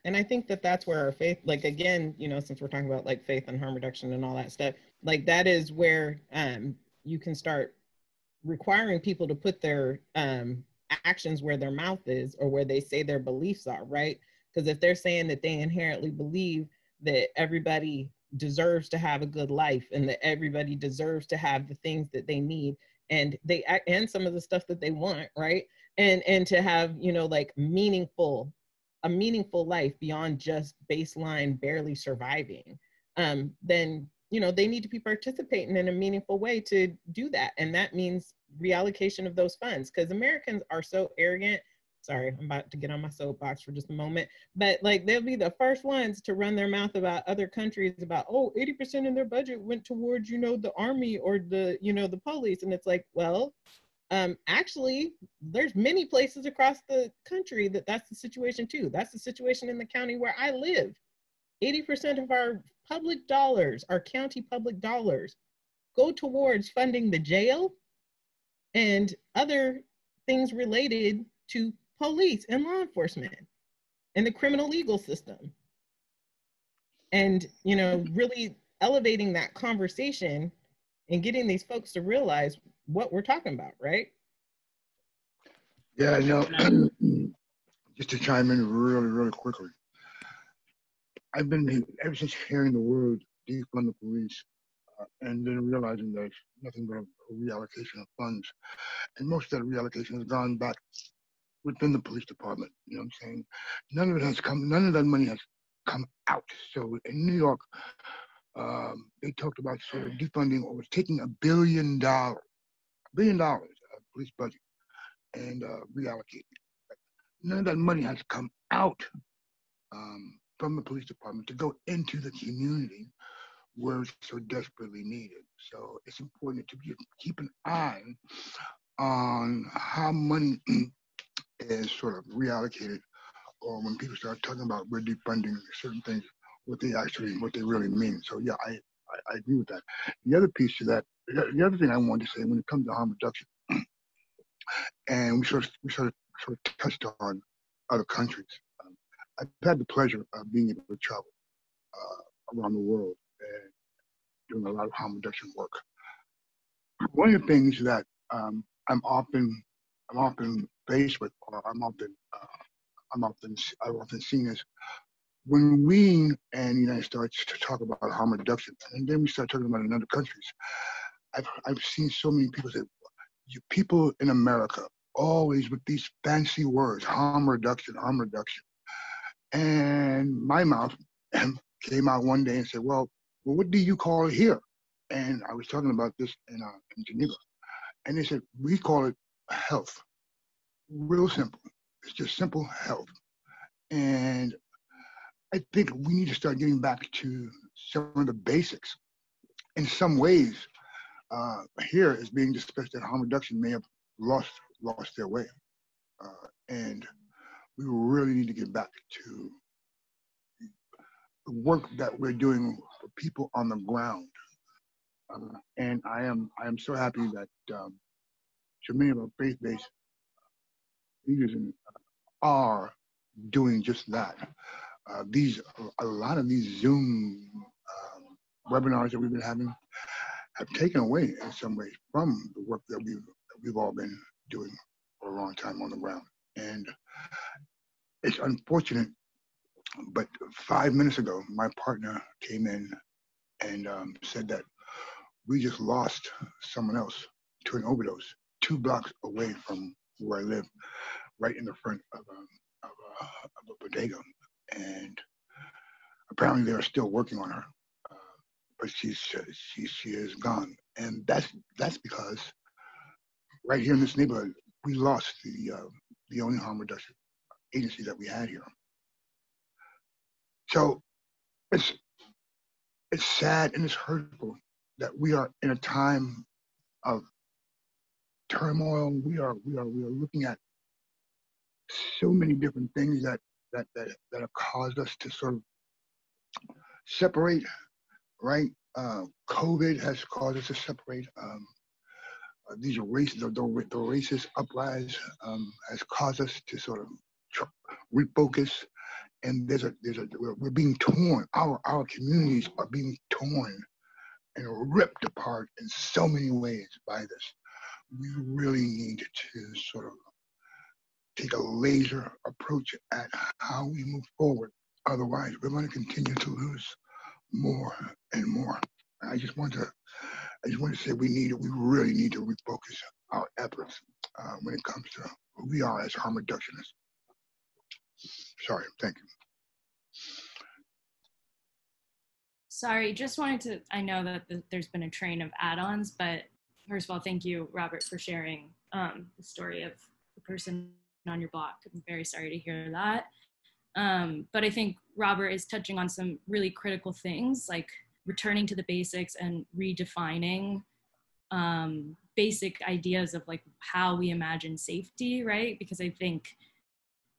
And I think that that's where our faith, like, again, you know, since we're talking about like faith and harm reduction and all that stuff, like that is where you can start requiring people to put their actions where their mouth is, or where they say their beliefs are, right? Because if they're saying that they inherently believe that everybody deserves to have a good life and that everybody deserves to have the things that they need and some of the stuff that they want, right? And to have, you know, like a meaningful life beyond just baseline barely surviving, then, you know, they need to be participating in a meaningful way to do that. And that means reallocation of those funds, because Americans are so arrogant. Sorry, I'm about to get on my soapbox for just a moment, but like they'll be the first ones to run their mouth about other countries about, oh, 80% of their budget went towards, you know, the army or the, you know, the police. And it's like, well, actually, there's many places across the country that's the situation too. That's the situation in the county where I live. 80% of our public dollars, our county public dollars, go towards funding the jail and other things related to police and law enforcement and the criminal legal system. And, you know, really elevating that conversation and getting these folks to realize what we're talking about, right? Yeah, you know, just to chime in really, really quickly. I've been, ever since hearing the word defund the police, and then realizing that it's nothing but a reallocation of funds. And most of that reallocation has gone back within the police department. You know what I'm saying? None of that money has come out. So in New York, they talked about sort of defunding or taking $1 billion of police budget and reallocating it. None of that money has come out from the police department to go into the community where it's so desperately needed. So it's important to keep an eye on how money is sort of reallocated, or when people start talking about we're defunding certain things, what they really mean. So yeah, I agree with that. The other piece to that, the other thing I wanted to say when it comes to harm reduction, and we sort of touched on other countries. I've had the pleasure of being able to travel around the world and doing a lot of harm reduction work. One of the things that I'm often faced with, or I've often seen is when we and the United States to talk about harm reduction, and then we start talking about it in other countries. I've seen so many people say, you people in America always with these fancy words, harm reduction. And my mouth came out one day and said, well, what do you call it here? And I was talking about this in Geneva. And they said, we call it health. Real simple. It's just simple health. And I think we need to start getting back to some of the basics. In some ways, here is being discussed that harm reduction may have lost their way. And we really need to get back to the work that we're doing for people on the ground. And I am so happy that so many of our faith-based leaders are doing just that. A lot of these Zoom webinars that we've been having have taken away in some ways from the work that we've all been doing for a long time on the ground. And it's unfortunate, but 5 minutes ago, my partner came in and said that we just lost someone else to an overdose 2 blocks away from where I live, right in the front of a bodega. And apparently they are still working on her, but she is gone. And that's because right here in this neighborhood, we lost the only harm reduction agency that we had here. So it's sad and it's hurtful that we are in a time of turmoil. We are looking at so many different things that have caused us to sort of separate, right? COVID has caused us to separate. These races, the racist uprise has caused us to sort of refocus. And we're being torn. Our communities are being torn and ripped apart in so many ways by this. We really need to sort of take a laser approach at how we move forward. Otherwise, we're going to continue to lose more and more. I just want to say we really need to refocus our efforts when it comes to who we are as harm reductionists. Sorry, thank you. Sorry, just wanted to, I know that there's been a train of add-ons, but first of all, thank you, Robert, for sharing the story of the person on your block. I'm very sorry to hear that. But I think Robert is touching on some really critical things, like returning to the basics and redefining basic ideas of like how we imagine safety, right? Because I think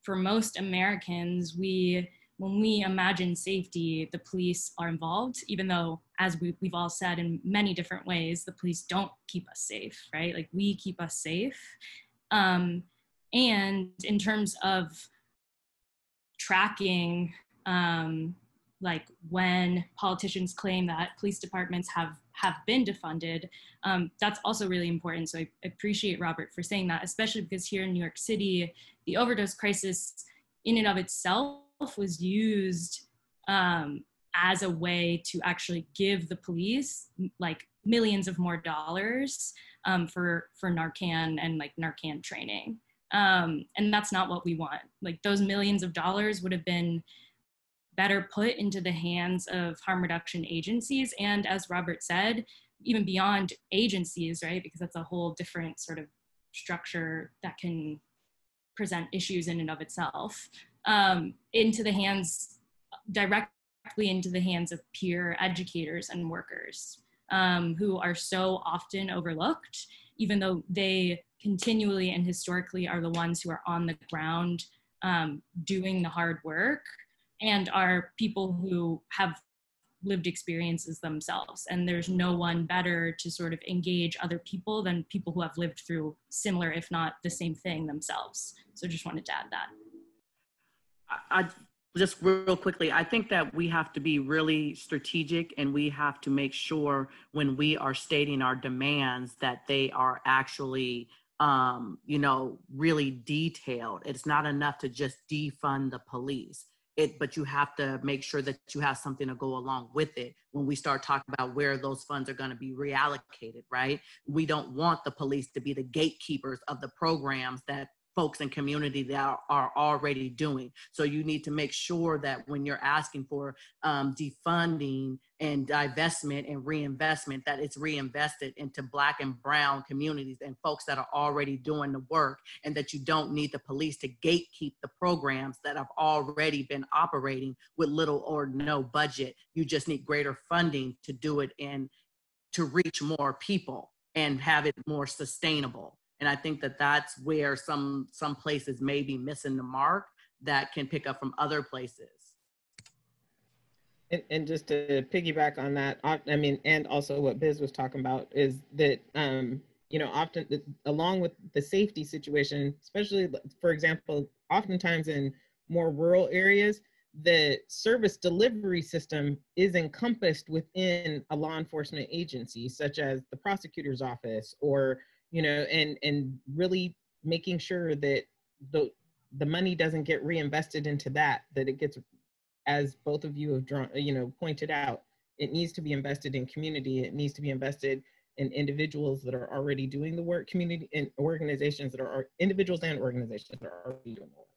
for most Americans, when we imagine safety, the police are involved, even though, as we've all said in many different ways, the police don't keep us safe, right? Like we keep us safe. And in terms of tracking, like when politicians claim that police departments have been defunded, that's also really important. So I appreciate Robert for saying that, especially because here in New York City, the overdose crisis in and of itself was used as a way to actually give the police like millions of more dollars for Narcan and like Narcan training. And that's not what we want. Like those millions of dollars would have been better put into the hands of harm reduction agencies. And as Robert said, even beyond agencies, right? Because that's a whole different sort of structure that can present issues in and of itself. Directly into the hands of peer educators and workers who are so often overlooked, even though they continually and historically are the ones who are on the ground doing the hard work and are people who have lived experiences themselves. And there's no one better to sort of engage other people than people who have lived through similar, if not the same thing themselves. So just wanted to add that. I just real quickly, I think that we have to be really strategic and we have to make sure when we are stating our demands that they are actually, really detailed. It's not enough to just defund the police. But you have to make sure that you have something to go along with it when we start talking about where those funds are going to be reallocated, right? We don't want the police to be the gatekeepers of the programs that folks in community that are already doing. So you need to make sure that when you're asking for defunding, and divestment and reinvestment, that it's reinvested into Black and brown communities and folks that are already doing the work, and that you don't need the police to gatekeep the programs that have already been operating with little or no budget. You just need greater funding to do it and to reach more people and have it more sustainable. And I think that that's where some places may be missing the mark that can pick up from other places. And just to piggyback on that, I mean, and also what Biz was talking about is that, you know, often along with the safety situation, especially, for example, oftentimes in more rural areas, the service delivery system is encompassed within a law enforcement agency, such as the prosecutor's office, or, you know, and really making sure that the money doesn't get reinvested into that it gets, as both of you have drawn, you know, pointed out, it needs to be invested in community. It needs to be invested in individuals that are already doing the work, community and organizations that are, individuals and organizations that are already doing the work.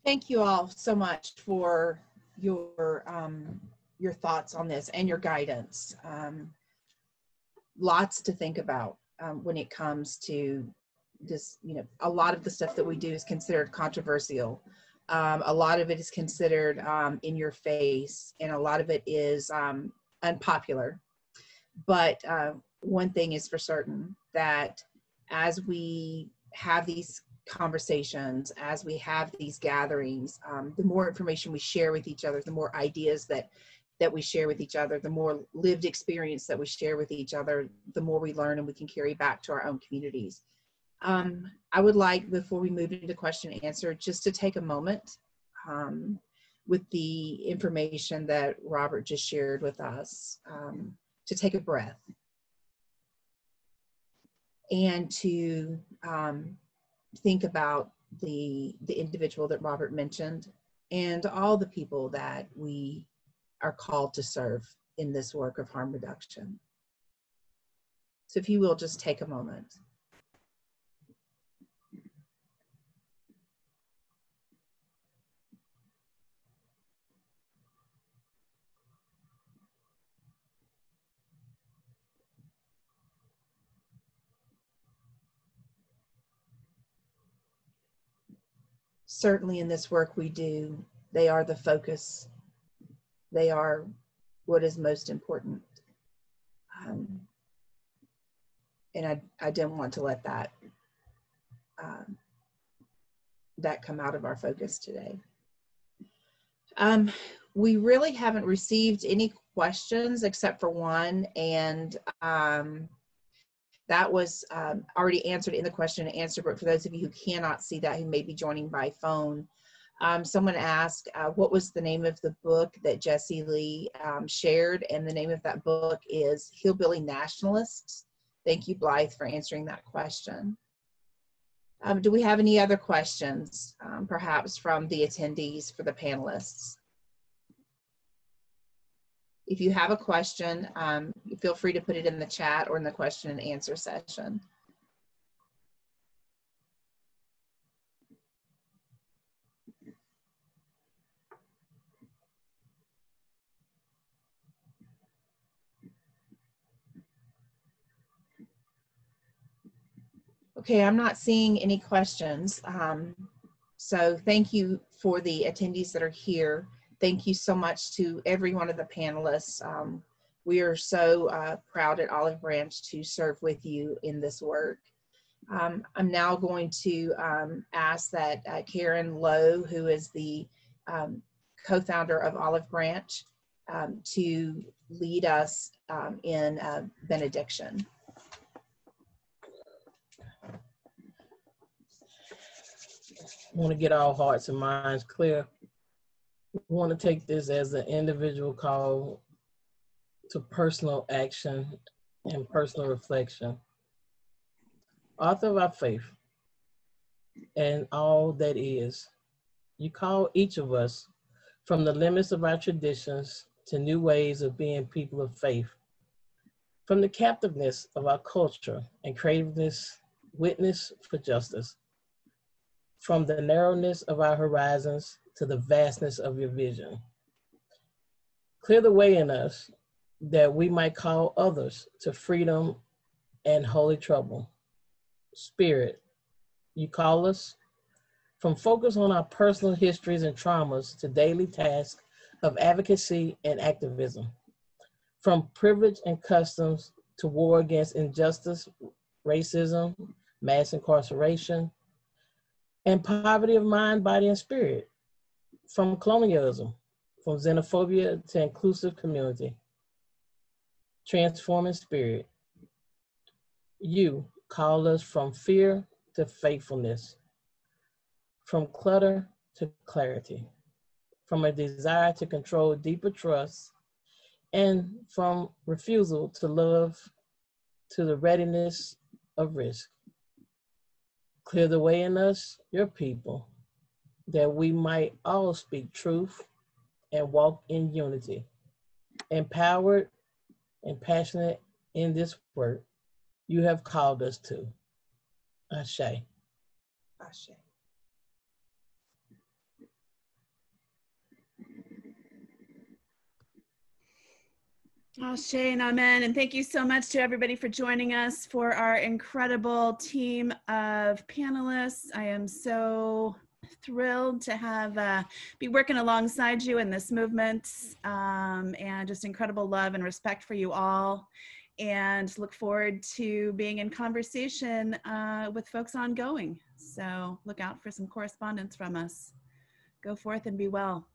Thank you all so much for your thoughts on this and your guidance. Lots to think about when it comes to this. You know, a lot of the stuff that we do is considered controversial. A lot of it is considered in your face, and a lot of it is unpopular. But one thing is for certain, that as we have these conversations, as we have these gatherings, the more information we share with each other, the more ideas that we share with each other, the more lived experience that we share with each other, the more we learn and we can carry back to our own communities. I would like, before we move into question and answer, just to take a moment with the information that Robert just shared with us, to take a breath and to think about the individual that Robert mentioned and all the people that we are called to serve in this work of harm reduction. So if you will, just take a moment. Certainly in this work we do, they are the focus. They are what is most important. And I didn't want to let that come out of our focus today. We really haven't received any questions except for one, and that was already answered in the question and answer, but for those of you who cannot see that, who may be joining by phone, someone asked, what was the name of the book that Jesse Lee shared? And the name of that book is Hillbilly Nationalists. Thank you, Blythe, for answering that question. Do we have any other questions, perhaps from the attendees, for the panelists? If you have a question, feel free to put it in the chat or in the question and answer session. Okay, I'm not seeing any questions. So thank you for the attendees that are here. Thank you so much to every one of the panelists. We are so proud at Olive Branch to serve with you in this work. I'm now going to ask that Karen Lowe, who is the co-founder of Olive Branch, to lead us in benediction. I want to get our hearts and minds clear. We want to take this as an individual call to personal action and personal reflection. Author of our faith and all that is, you call each of us from the limits of our traditions to new ways of being people of faith. From the captiveness of our culture and creativeness, witness for justice. From the narrowness of our horizons to the vastness of your vision. Clear the way in us that we might call others to freedom and holy trouble. Spirit, you call us from focus on our personal histories and traumas to daily tasks of advocacy and activism. From privilege and customs to war against injustice, racism, mass incarceration, and poverty of mind, body, and spirit. From colonialism, from xenophobia to inclusive community. Transforming spirit. You call us from fear to faithfulness, from clutter to clarity, from a desire to control deeper trust, and from refusal to love to the readiness of risk. Clear the way in us, your people, that we might all speak truth and walk in unity, empowered and passionate in this work you have called us to. Ashe. Ashe. Ashe and amen. And thank you so much to everybody for joining us for our incredible team of panelists. I am so thrilled to have be working alongside you in this movement, and just incredible love and respect for you all, and look forward to being in conversation with folks ongoing. So look out for some correspondence from us. Go forth and be well.